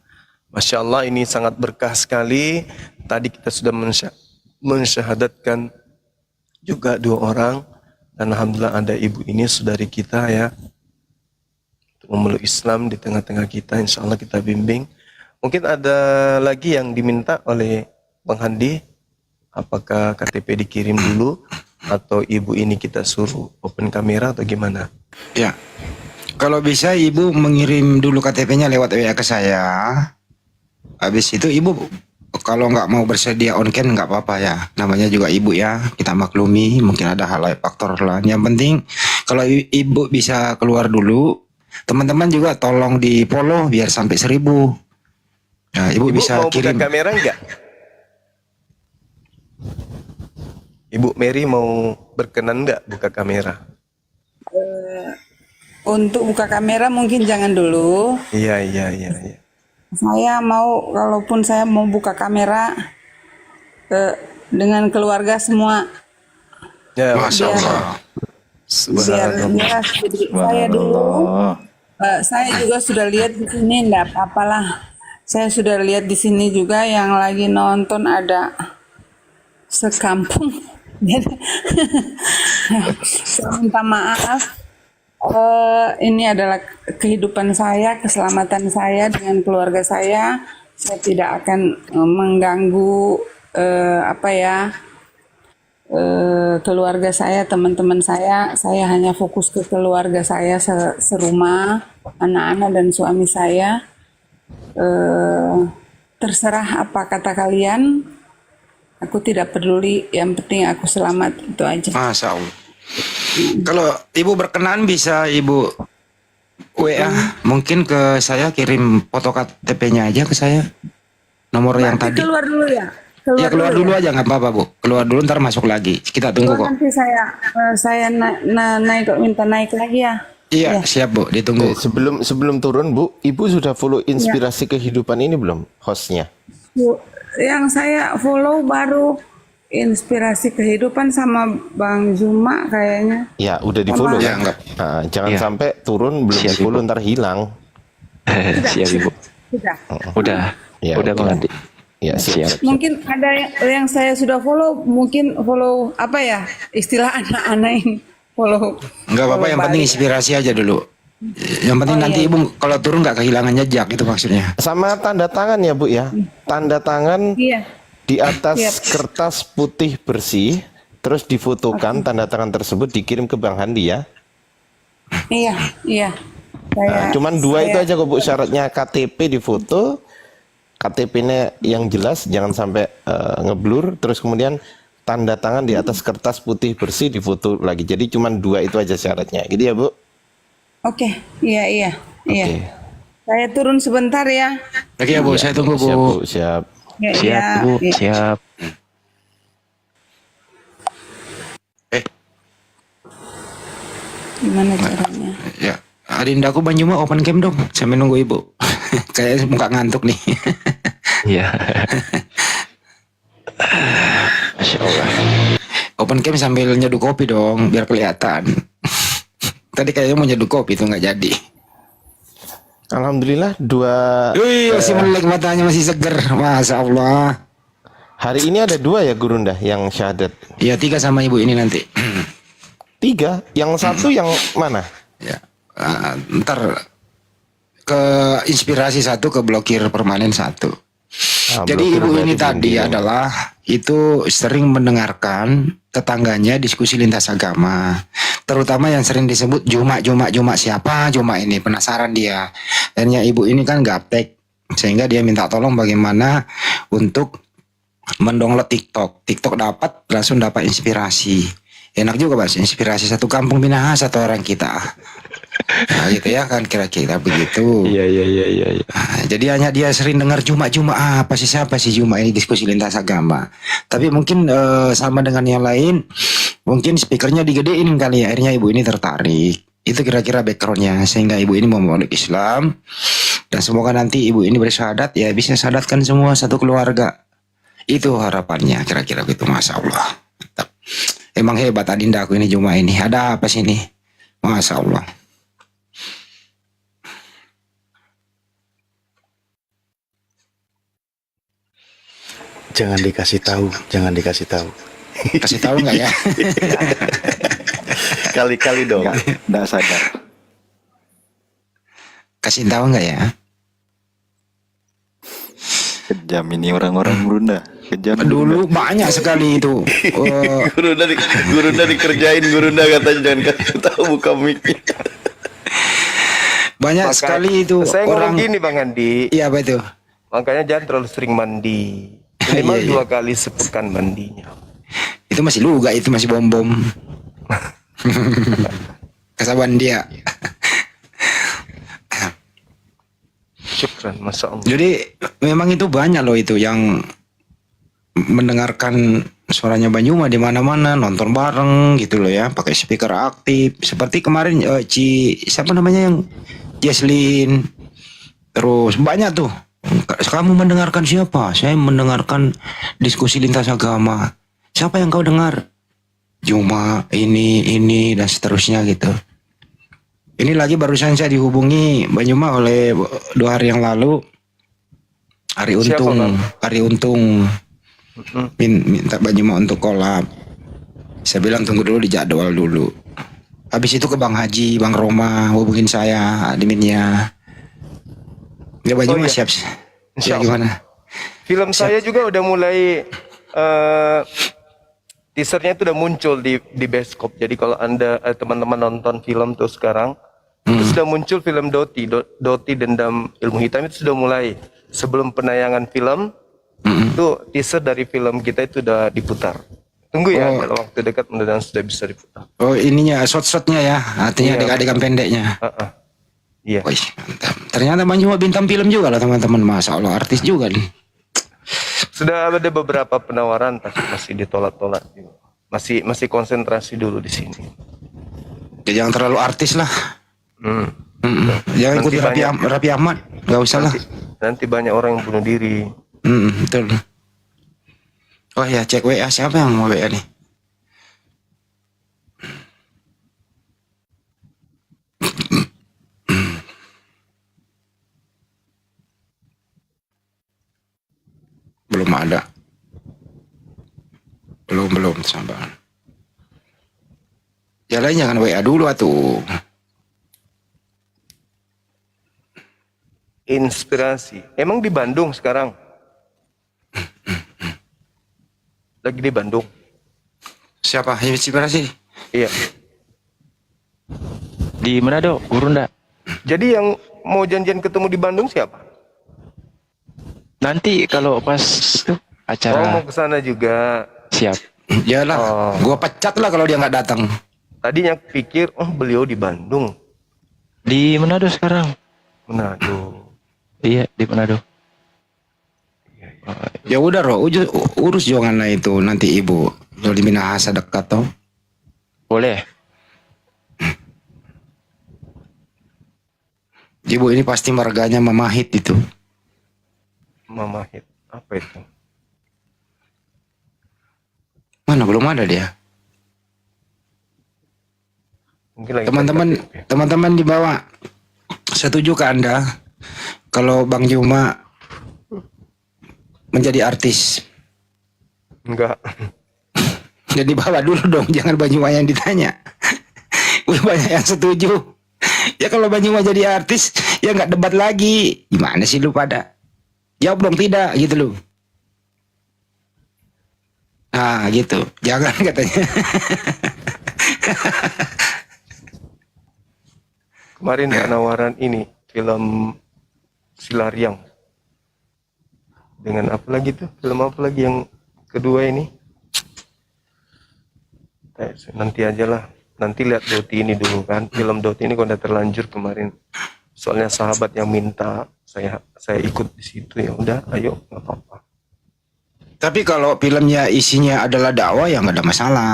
Masya Allah, ini sangat berkah sekali. Tadi kita sudah mensyahadatkan juga 2 orang. Dan alhamdulillah ada ibu ini, saudari kita ya, untuk memeluk Islam di tengah-tengah kita. Insya Allah kita bimbing. Mungkin ada lagi yang diminta oleh Bang Handi. Apakah KTP dikirim dulu atau ibu ini kita suruh open kamera atau gimana? Ya. Kalau bisa ibu mengirim dulu KTP-nya lewat WA ke saya. Habis itu ibu kalau nggak mau bersedia on cam nggak apa-apa ya. Namanya juga ibu ya, kita maklumi. Mungkin ada hal lain faktor lain. Yang penting kalau ibu bisa keluar dulu, teman-teman juga tolong di follow biar sampai 1000. Nah, ibu bisa mau kirim. buka kamera enggak? Ibu Mary mau berkenan enggak buka kamera? Untuk buka kamera mungkin jangan dulu. Iya. Saya mau, kalaupun saya mau buka kamera dengan keluarga semua, Ya, Masya Allah. biar subhanallah. jelas. Jadi saya dulu, saya juga sudah lihat di sini, enggak apa-apalah. Saya sudah lihat di sini juga yang lagi nonton ada sekampung. Jadi, saya minta maaf. Ini adalah kehidupan saya, keselamatan saya dengan keluarga saya. Saya tidak akan mengganggu keluarga saya, teman-teman saya. Saya hanya fokus ke keluarga saya serumah, anak-anak dan suami saya. Terserah apa kata kalian. Aku tidak peduli, yang penting aku selamat, itu aja. Masya Allah. Kalau ibu berkenan bisa ibu WA mungkin ke saya, kirim foto KTP-nya aja ke saya. Nomor yang Berarti tadi. keluar dulu ya? Ya keluar dulu aja nggak apa-apa Bu. Keluar dulu ntar masuk lagi. Kita tunggu kok. Nanti saya naik, minta naik lagi ya. Iya siap Bu, ditunggu. Sebelum turun Bu, Ibu sudah follow inspirasi kehidupan ini belum hostnya? Yang saya follow baru inspirasi kehidupan sama Bang Zuma kayaknya. Ya udah di follow Ya, ya. enggak. Nah, jangan Ya. sampai turun belum Siap, di follow Ibu. ntar hilang. Siap Ibu. Sudah. Udah. Ya, Udah Bang Andi. Ya siap. Mungkin ada yang saya sudah follow, mungkin follow apa ya istilah anak-anak ini follow. Enggak apa-apa, yang penting inspirasi aja dulu. Yang penting nanti ibu kalau turun nggak kehilangan jejak, itu maksudnya. Sama tanda tangan ya Bu ya. Tanda tangan Iya. Di atas Siap. kertas putih bersih, terus difotokan tanda tangan tersebut dikirim ke Bang Handi ya. Iya, iya. Nah, cuman dua itu saya- aja kok Bu syaratnya, KTP difoto, KTP-nya yang jelas jangan sampai ngeblur, terus kemudian tanda tangan di atas kertas putih bersih difoto lagi. Jadi cuman dua itu aja syaratnya. Gitu ya Bu? Oke, iya, iya, iya. Oke. Saya turun sebentar ya. Oke ya Bu, saya tunggu Siap Bu. Bu, siap. Ya, Siap, iya, Bu. iya. Siap. Gimana caranya? Ya, Adinda aku Banjuma open cam dong, sambil nunggu Ibu. Kayaknya muka ngantuk nih. Iya. Masya Allah. Open cam sambil nyeduh kopi dong, biar kelihatan. Tadi kayaknya mau nyeduh kopi itu nggak jadi. Alhamdulillah dua Wih, masih melek matanya, masih seger. Masya Allah. hari ini ada dua ya Gurunda yang syahadat. Ya 3 sama Ibu ini nanti. 3, yang satu yang mana? Ya, ntar ke inspirasi 1, ke blokir permanen 1. Jadi blokir Ibu ini berarti tadi belum adalah itu sering mendengarkan tetangganya diskusi lintas agama, terutama yang sering disebut Juma siapa Juma ini, penasaran dia. Akhirnya Ibu ini kan gaptek, sehingga dia minta tolong bagaimana untuk mendownload TikTok dapat, langsung dapat inspirasi. Enak juga Mas, inspirasi satu kampung Minahasa, satu orang kita. Nah, gitu ya kan, kira-kira begitu. Iya. Nah, jadi hanya dia sering dengar Juma apa sih, siapa sih Juma ini, diskusi lintas agama. Tapi mungkin sama dengan yang lain, mungkin speakernya digedein kali ya, akhirnya Ibu ini tertarik. Itu kira-kira backgroundnya, sehingga Ibu ini mau meluk Islam. Dan semoga nanti Ibu ini bersyahadat, ya bisa syahadatkan semua satu keluarga. Itu harapannya, kira-kira gitu. Masya Allah. Mantap. Emang hebat Adinda aku ini Juma ini. Ada apa sih ini? Masya Allah. Jangan dikasih tahu, jangan dikasih tahu. Kasih tahu nggak ya? Kali-kali dong. Nggak sadar. Kasih tahu nggak ya? Kejam ini orang-orang Brunda. Kejam. Dulu banyak sekali itu. Gurunda dikerjain, Gurunda katanya jangan kasih tahu buka mic. Banyak sekali itu Saya ngomong orang. gini Bang Andi, Iya, apa itu? makanya jangan terlalu sering mandi. Minimal Iya, 2 kali sepekan mandinya. Itu masih luga, itu masih bom-bom. Kesabaran dia. Syukran, Masya Allah. Jadi memang itu banyak loh itu yang mendengarkan suaranya Banyuma di mana-mana, nonton bareng gitu loh ya, pakai speaker aktif. Seperti kemarin siapa namanya yang Jesslyn. Terus banyak tuh. Kamu mendengarkan siapa? Saya mendengarkan diskusi lintas agama. Siapa yang kau dengar? Juma ini dan seterusnya gitu. Ini lagi barusan saya dihubungi Banyuma oleh 2 hari yang lalu. Hari Siapa, Untung, Bang? Hari Untung minta Banyuma untuk collab. Saya bilang tunggu dulu, dijadwal dulu. Habis itu ke Bang Haji, Bang Roma hubungin saya, adminnya. Ya Banyuma iya. siap. Insya Ya, Allah. gimana? Film saya juga udah mulai teasernya itu udah muncul di bioskop. Jadi kalau Anda teman-teman nonton film tuh sekarang, itu sudah muncul film Doti Dendam Ilmu Hitam, itu sudah mulai. Sebelum penayangan film, itu teaser dari film kita itu udah diputar. Tunggu ya, dalam waktu dekat mudah-mudahan sudah bisa diputar. Oh, ininya shot-shotnya ya, artinya Iya. adegan pendeknya. Iya. Wih, mantap. Ternyata Banyuma bintang film juga lah teman-teman, Masya Allah, artis juga nih. Sudah ada beberapa penawaran, tapi masih ditolak-tolak. Masih konsentrasi dulu di sini. Ya, jangan terlalu artis lah. Jangan Nanti ikuti Raffi Ahmad, nggak usah lah. Nanti banyak orang yang bunuh diri. Betul. Oh ya, cek WA, siapa yang mau WA nih? Belum ada. Belum sabar. Ya lain jangan WA dulu atuh. Inspirasi. Emang di Bandung sekarang? Lagi di Bandung. Siapa? Siapa sih? Iya. Di Manado, Gurunda. Jadi yang mau janjian ketemu di Bandung siapa? Nanti kalau pas itu Oh, acara mau ke sana juga. siap. Iyalah, Oh. gua pecat lah kalau dia nggak datang. Tadinya pikir, oh beliau di Bandung. Di Manado sekarang. Manado. Iya, di Manado. Ya udah roh, urus jangan itu nanti ibu. Kalau di Minahasa dekat toh. Boleh. Ibu ini pasti marganya Mamahit itu. Mamahit. Apa itu? Mana belum ada dia. Mungkin lagi Teman-teman di bawah setuju ke Anda kalau Bang Juma menjadi artis? Enggak. Jadi bawa dulu dong, jangan Bang Juma yang ditanya. Udah banyak yang setuju. Ya kalau Bang Juma jadi artis, ya nggak debat lagi. Gimana sih lu pada? Jawab dong tidak gitu loh. Nah gitu, jangan katanya. Kemarin penawaran ini film Silariang. Dengan apa lagi tuh? Film apa lagi yang kedua ini? Nanti aja lah. Nanti lihat Doti ini dulu kan. Film Doti ini udah terlanjur kemarin. Soalnya sahabat yang minta saya ikut di situ, ya udah, ayo nggak apa-apa. Tapi kalau filmnya isinya adalah dakwah ya nggak ada masalah.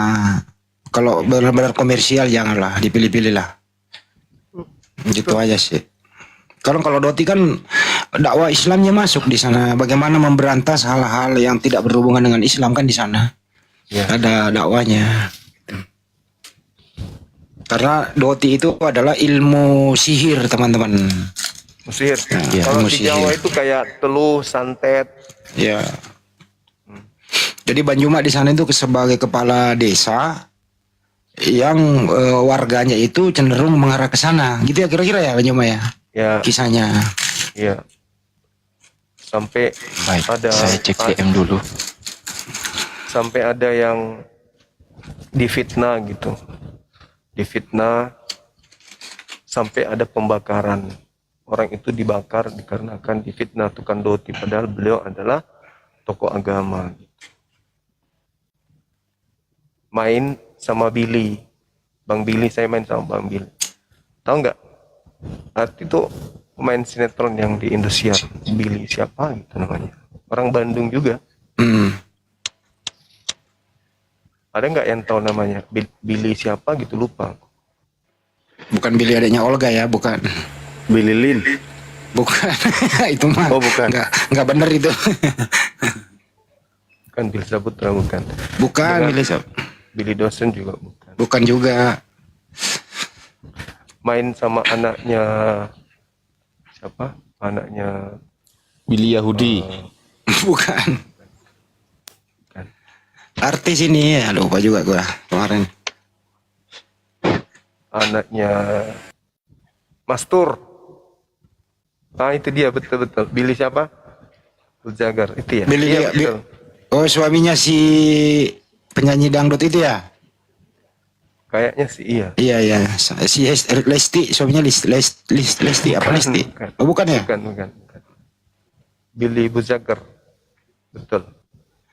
Kalau benar-benar komersial janganlah dipilih-pilih lah. Gitu aja sih. Kalau Doti kan dakwah Islamnya masuk di sana. Bagaimana memberantas hal-hal yang tidak berhubungan dengan Islam kan di sana. Ya. Ada dakwanya. Karena Doti itu adalah ilmu sihir teman-teman. Sihir. Ya, Kalau ilmu di Jawa sihir. itu kayak teluh, santet. Ya. Jadi Bang Juma di sana itu sebagai kepala desa yang warganya itu cenderung mengarah ke sana. Gitu ya kira-kira ya Bang Juma ya. Ya. Kisahnya. Ya. Sampai Baik, ada saya cek DM dulu. sampai ada yang difitnah gitu. Difitnah sampai ada pembakaran. Orang itu dibakar dikarenakan difitnah tukang Doti, padahal beliau adalah tokoh agama. Main sama Billy. Bang Billy, saya main sama Bang Billy. Tahu nggak? Arti itu pemain sinetron yang di Indosiar. Billy siapa gitu namanya. Orang Bandung juga. Ada nggak yang tahu namanya? Billy siapa gitu, lupa. Bukan Billy adanya Olga ya, bukan. Billy Lin. Bukan. Itu mah. Oh, bukan. Nggak bener itu. Kan Billy Saputra bukan. Bukan Dengan Billy Sab. Billy Dosen juga bukan. Bukan juga. Main sama anaknya siapa? Anaknya Billy Yahudi. Bukan. Artis ini ya lupa juga gua kemarin. anaknya Mastur. Ah itu dia, betul-betul. Billy siapa? Jagar itu ya. Billy Iya, dia- betul. Oh suaminya si penyanyi dangdut itu ya? Kayaknya sih iya. Iya ya, si Lesti, suaminya Lesti apa Lesti? Bukan. Oh bukan ya? Bukan. Billy Buzagar. Betul.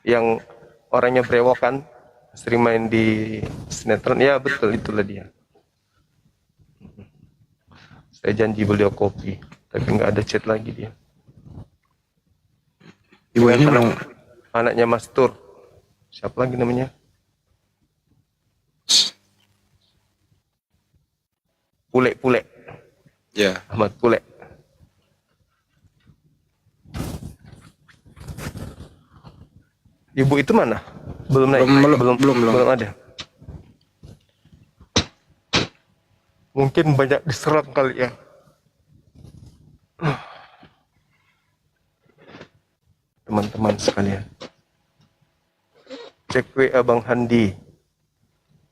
Yang orangnya brewokan, sering main di sinetron. Ya betul, itulah dia. Saya janji beliau kopi, tapi nggak ada chat lagi dia. Ibu ini Dengan belum. anaknya Mastur. Siapa lagi namanya? Pule. Ya. Ahmad Pule. Ibu itu mana? Belum naik. Belum ada. Mungkin banyak diserang kali ya. Teman-teman sekalian. Cek WA Bang Handi.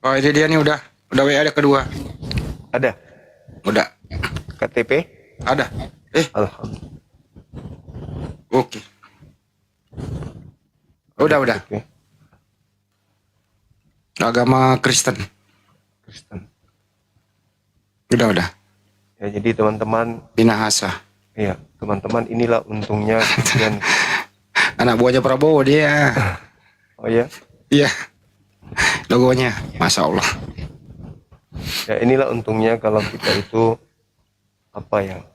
Oh ini dia nih udah WA ada kedua. Ada? Udah. KTP? Ada. Alhamdulillah. Oke. Udah. Oke. Agama Kristen. Kristen. Udah. Ya, jadi teman-teman, Minahasa. ya teman-teman, inilah untungnya kemudian. Anak buahnya Prabowo dia. Oh ya, Iya. Logonya. Masya Allah. ya inilah untungnya kalau kita itu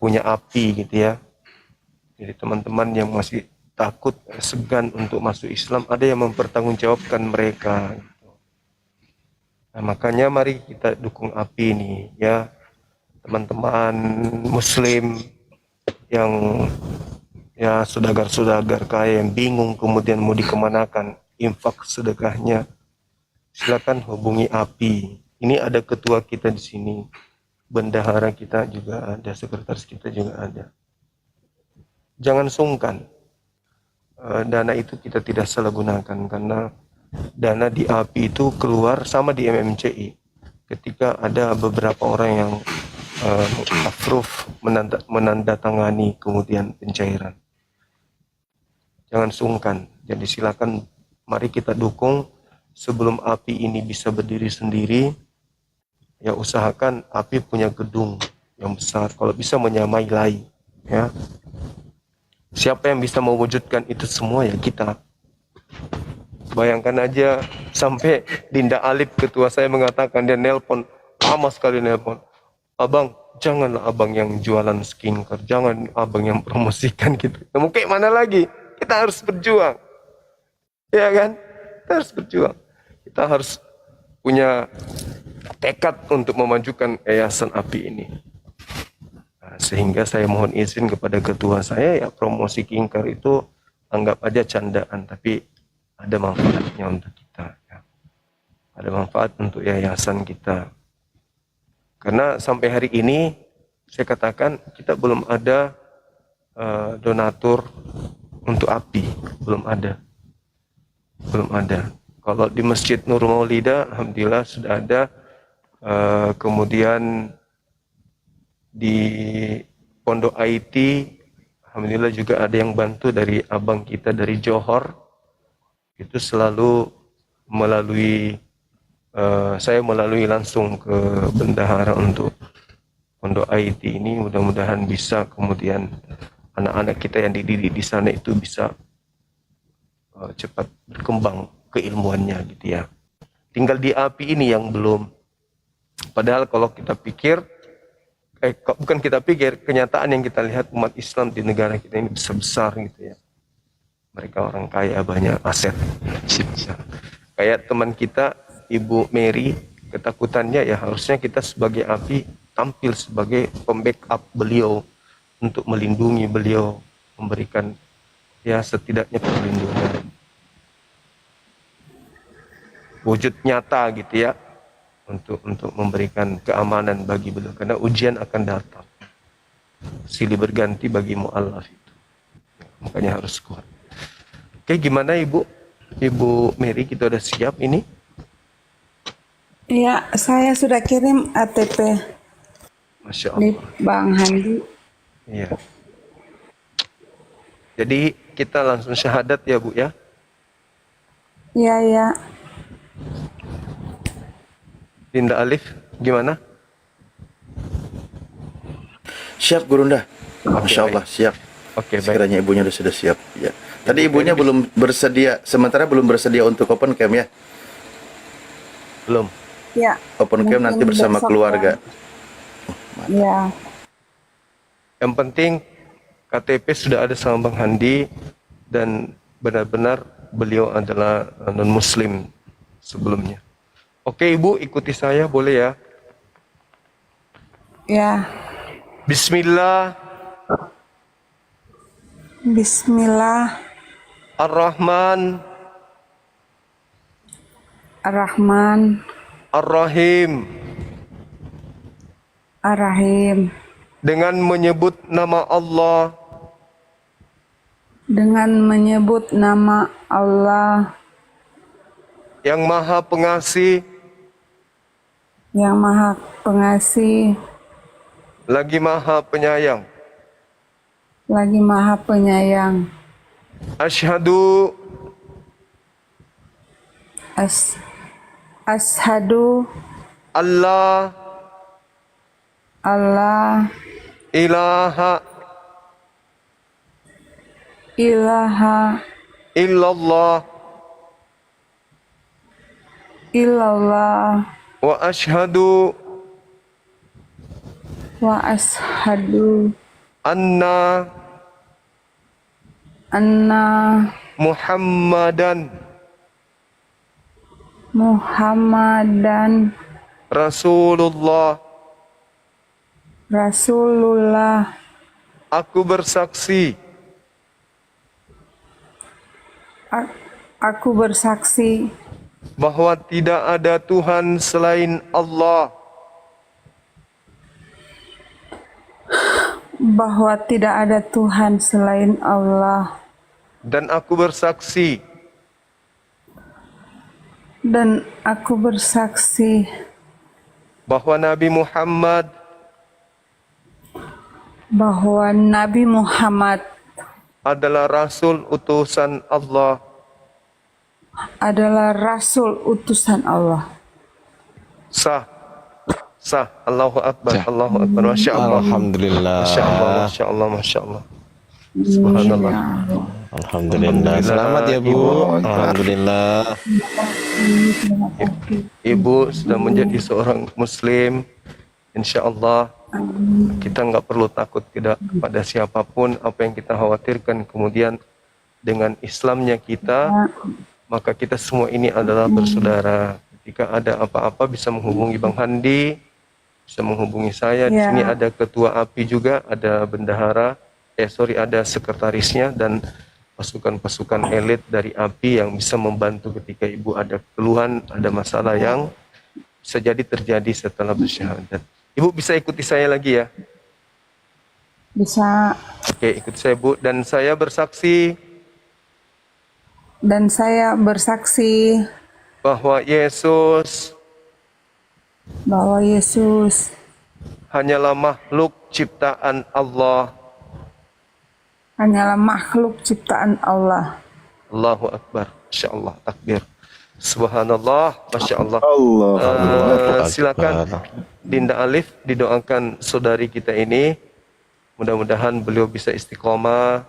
punya api gitu ya. Jadi teman-teman yang masih takut, segan untuk masuk Islam, ada yang mempertanggungjawabkan mereka. Gitu. Nah, makanya mari kita dukung api ini ya, teman-teman Muslim yang ya saudagar-saudagar kaya yang bingung kemudian mau dikemanakan infak sedekahnya, silakan hubungi api. Ini ada ketua kita di sini, bendahara kita juga ada, sekretaris kita juga ada. Jangan sungkan. Dana itu kita tidak salah gunakan, karena dana di API itu keluar sama di MMCI. Ketika ada beberapa orang yang approve, menandatangani kemudian pencairan. Jangan sungkan. Jadi silakan, mari kita dukung sebelum API ini bisa berdiri sendiri. Ya usahakan API punya gedung yang besar, kalau bisa menyamai LAI. Ya. Siapa yang bisa mewujudkan itu semua ya kita. Bayangkan aja sampai Dinda Alip, ketua saya, mengatakan, dia nelpon, lama sekali nelpon. Abang, janganlah abang yang jualan skincare, jangan abang yang promosikan gitu. Ya, mau kayak mana lagi? Kita harus berjuang. Ya kan? Kita harus berjuang. Kita harus punya tekad untuk memajukan yayasan API ini. Sehingga saya mohon izin kepada ketua saya, ya promosi skincare itu anggap aja candaan, tapi ada manfaatnya untuk kita. Ya. Ada manfaat untuk yayasan kita. Karena sampai hari ini saya katakan kita belum ada donatur untuk API, belum ada. Kalau di Masjid Nur Maulida, alhamdulillah sudah ada. Kemudian di Pondok IT, alhamdulillah juga ada yang bantu dari abang kita dari Johor. Itu selalu melalui saya melalui langsung ke bendahara untuk Pondok IT ini. Mudah-mudahan bisa kemudian anak-anak kita yang dididik di sana itu bisa cepat berkembang keilmuannya gitu ya. Tinggal di API ini yang belum. Padahal kalau kita pikir, bukan kita pikir, kenyataan yang kita lihat, umat Islam di negara kita ini besar-besar gitu ya. Mereka orang kaya, banyak aset. Kayak teman kita, Ibu Mary, ketakutannya ya harusnya kita sebagai API tampil sebagai pembackup beliau untuk melindungi beliau, memberikan ya setidaknya perlindungan. Wujud nyata gitu ya, untuk memberikan keamanan bagi beliau, karena ujian akan datang. Silih berganti bagi mu'allaf itu. Makanya harus kuat. Oke, gimana Ibu Mary, kita udah siap ini? Iya, saya sudah kirim ATP Masya di Allah. Bang Handi. Iya. Jadi kita langsung syahadat ya Bu ya. Iya. Dinda Alif, gimana? Siap Gurunda. Oke, Masya Allah, siap. Oke, baik. Sekiranya ibunya sudah siap. Ya. Tadi ibunya belum bersedia, sementara belum bersedia untuk open cam ya. Belum. Ya. Open cam nanti Mungkin bersama besok keluarga. Ya. Yang penting KTP sudah ada sama Bang Handi, dan benar-benar beliau adalah non-muslim sebelumnya. Oke Ibu, ikuti saya boleh ya? Ya. Bismillah Ar-Rahman Ar-Rahman Ar-Rahim. Ar-Rahim. Dengan menyebut nama Allah, Dengan menyebut nama Allah yang Maha Pengasih, yang Maha Pengasih, lagi Maha Penyayang. lagi Maha Penyayang. Asyhadu As Ashadu Allah alla ilaha ilaha illallah illallah wa ashhadu wa ashadu anna anna Muhammadan Muhammadan Rasulullah. Rasulullah. Aku bersaksi Aku bersaksi bahwa tidak ada Tuhan selain Allah bahwa tidak ada Tuhan selain Allah, dan aku bersaksi bahwa Nabi Muhammad adalah Rasul utusan Allah. Sah. Allahu Akbar. Allahu Akbar. Masya Allah. Alhamdulillah. Masya Allah. Masya Allah. Masya Allah. Subhanallah. Alhamdulillah. Selamat ya Bu. Alhamdulillah. Ibu sudah menjadi seorang Muslim. Insya Allah kita nggak perlu takut tidak kepada siapapun. Apa yang kita khawatirkan kemudian dengan Islamnya kita, maka kita semua ini adalah bersaudara. Ketika ada apa-apa bisa menghubungi Bang Handi, bisa menghubungi saya. Di sini ada ketua API juga, ada bendahara, ada sekretarisnya dan pasukan-pasukan elit dari API yang bisa membantu ketika ibu ada keluhan, ada masalah yang bisa jadi terjadi setelah bersyahadat. Ibu bisa ikuti saya lagi ya? bisa. Oke, ikuti saya Bu. Dan saya bersaksi bahwa Yesus hanyalah makhluk ciptaan Allah. Allahu Akbar. Masya Allah. Takbir. Subhanallah. Masya Allah. Silakan Dinda Alif didoakan saudari kita ini. Mudah-mudahan beliau bisa istiqomah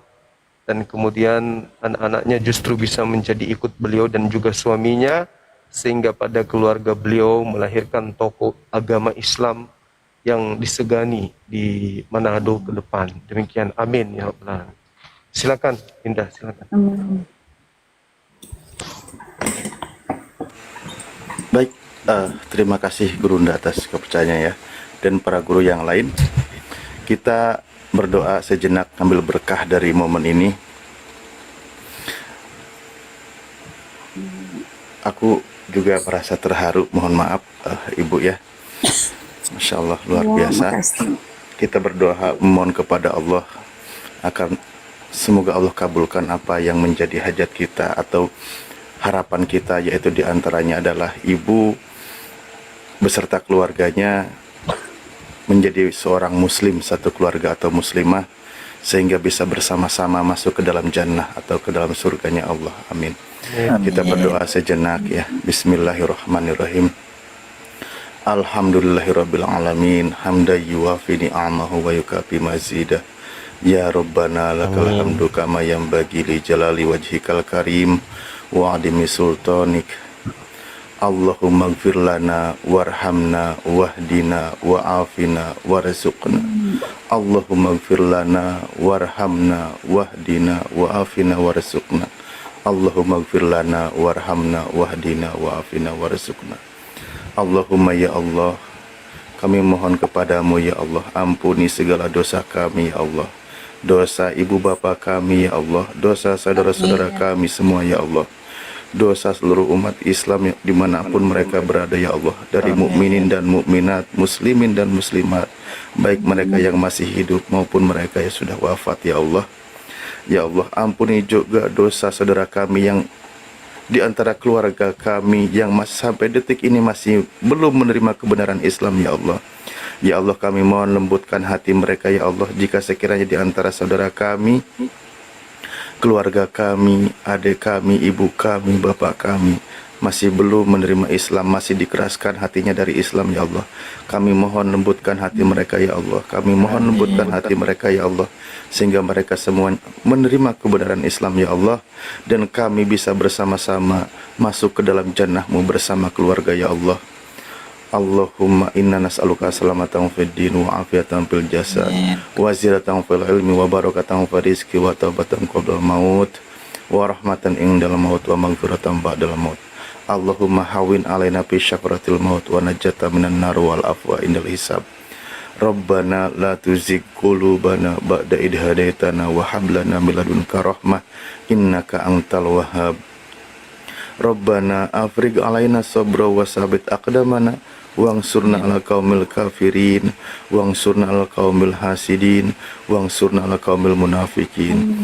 dan kemudian anak-anaknya justru bisa menjadi ikut beliau dan juga suaminya, sehingga pada keluarga beliau melahirkan tokoh agama Islam yang disegani di Manado ke depan. Demikian, amin ya Rabbal Alamin. Silakan Dinda, silakan. Baik, terima kasih Gurunda atas kepercayaannya ya, dan para guru yang lain. Kita berdoa sejenak ambil berkah dari momen ini. Aku juga merasa terharu, mohon maaf Ibu ya. Masya Allah, luar biasa. Kita berdoa mohon kepada Allah akan semoga Allah kabulkan apa yang menjadi hajat kita atau harapan kita, yaitu diantaranya adalah ibu beserta keluarganya menjadi seorang muslim, satu keluarga atau muslimah, sehingga bisa bersama-sama masuk ke dalam jannah atau ke dalam surganya Allah. Amin. Kita berdoa sejenak ya. Bismillahirrahmanirrahim. Alhamdulillahirabbil alamin, hamdan yuwafi ni'amahu wa yukafi mazidah. Ya Rabbana lakal hamdu kama yanbaghi li jalali wajhikal karim wa adimi sultanik. Allahumma gfir lana warhamna wahdina wa'afina warzuqna. Allahumma gfir lana warhamna wahdina wa'afina warzuqna. Allahumma gfir lana warhamna wahdina wa'afina warzuqna. Allahumma ya Allah, kami mohon kepadamu ya Allah, ampuni segala dosa kami ya Allah, dosa ibu bapa kami ya Allah, dosa saudara-saudara kami semua ya Allah, dosa seluruh umat Islam dimanapun mereka berada ya Allah, dari mukminin dan mukminat, muslimin dan muslimat, baik mereka yang masih hidup maupun mereka yang sudah wafat ya Allah. Ya Allah, ampuni juga dosa saudara kami yang di antara keluarga kami yang masih sampai detik ini masih belum menerima kebenaran Islam ya Allah. Ya Allah, kami mohon lembutkan hati mereka ya Allah, jika sekiranya di antara saudara kami, keluarga kami, adik kami, ibu kami, bapak kami masih belum menerima Islam, masih dikeraskan hatinya dari Islam ya Allah. Kami mohon lembutkan hati mereka ya Allah. Kami mohon lembutkan hati mereka ya Allah, sehingga mereka semua menerima kebenaran Islam ya Allah, dan kami bisa bersama-sama masuk ke dalam jannah-Mu bersama keluarga ya Allah. Allahumma inna nas'aluka salamatan fid din wa afiatan fil jasad wa ziyadatan fil ilmi wa barakatan fil rizqi wa taubatan qabla maut wa rahmatan indal maut wa maghfiratan ba'dal maut. Allahumma hawin alaina fi syakaratil maut wa najata minan nar wal afwa indal hisab. Rabbana la tuzigh qulubana ba'da idh hadaitana wa hab lana min ladunka rahmah innaka antal wahhab. Rabbana afrigh alaina sabra wa sabit aqdamana wangsurna ala qaumil kafirin wangsurna ala qaumil hasidin wangsurna ala qaumil munafikin.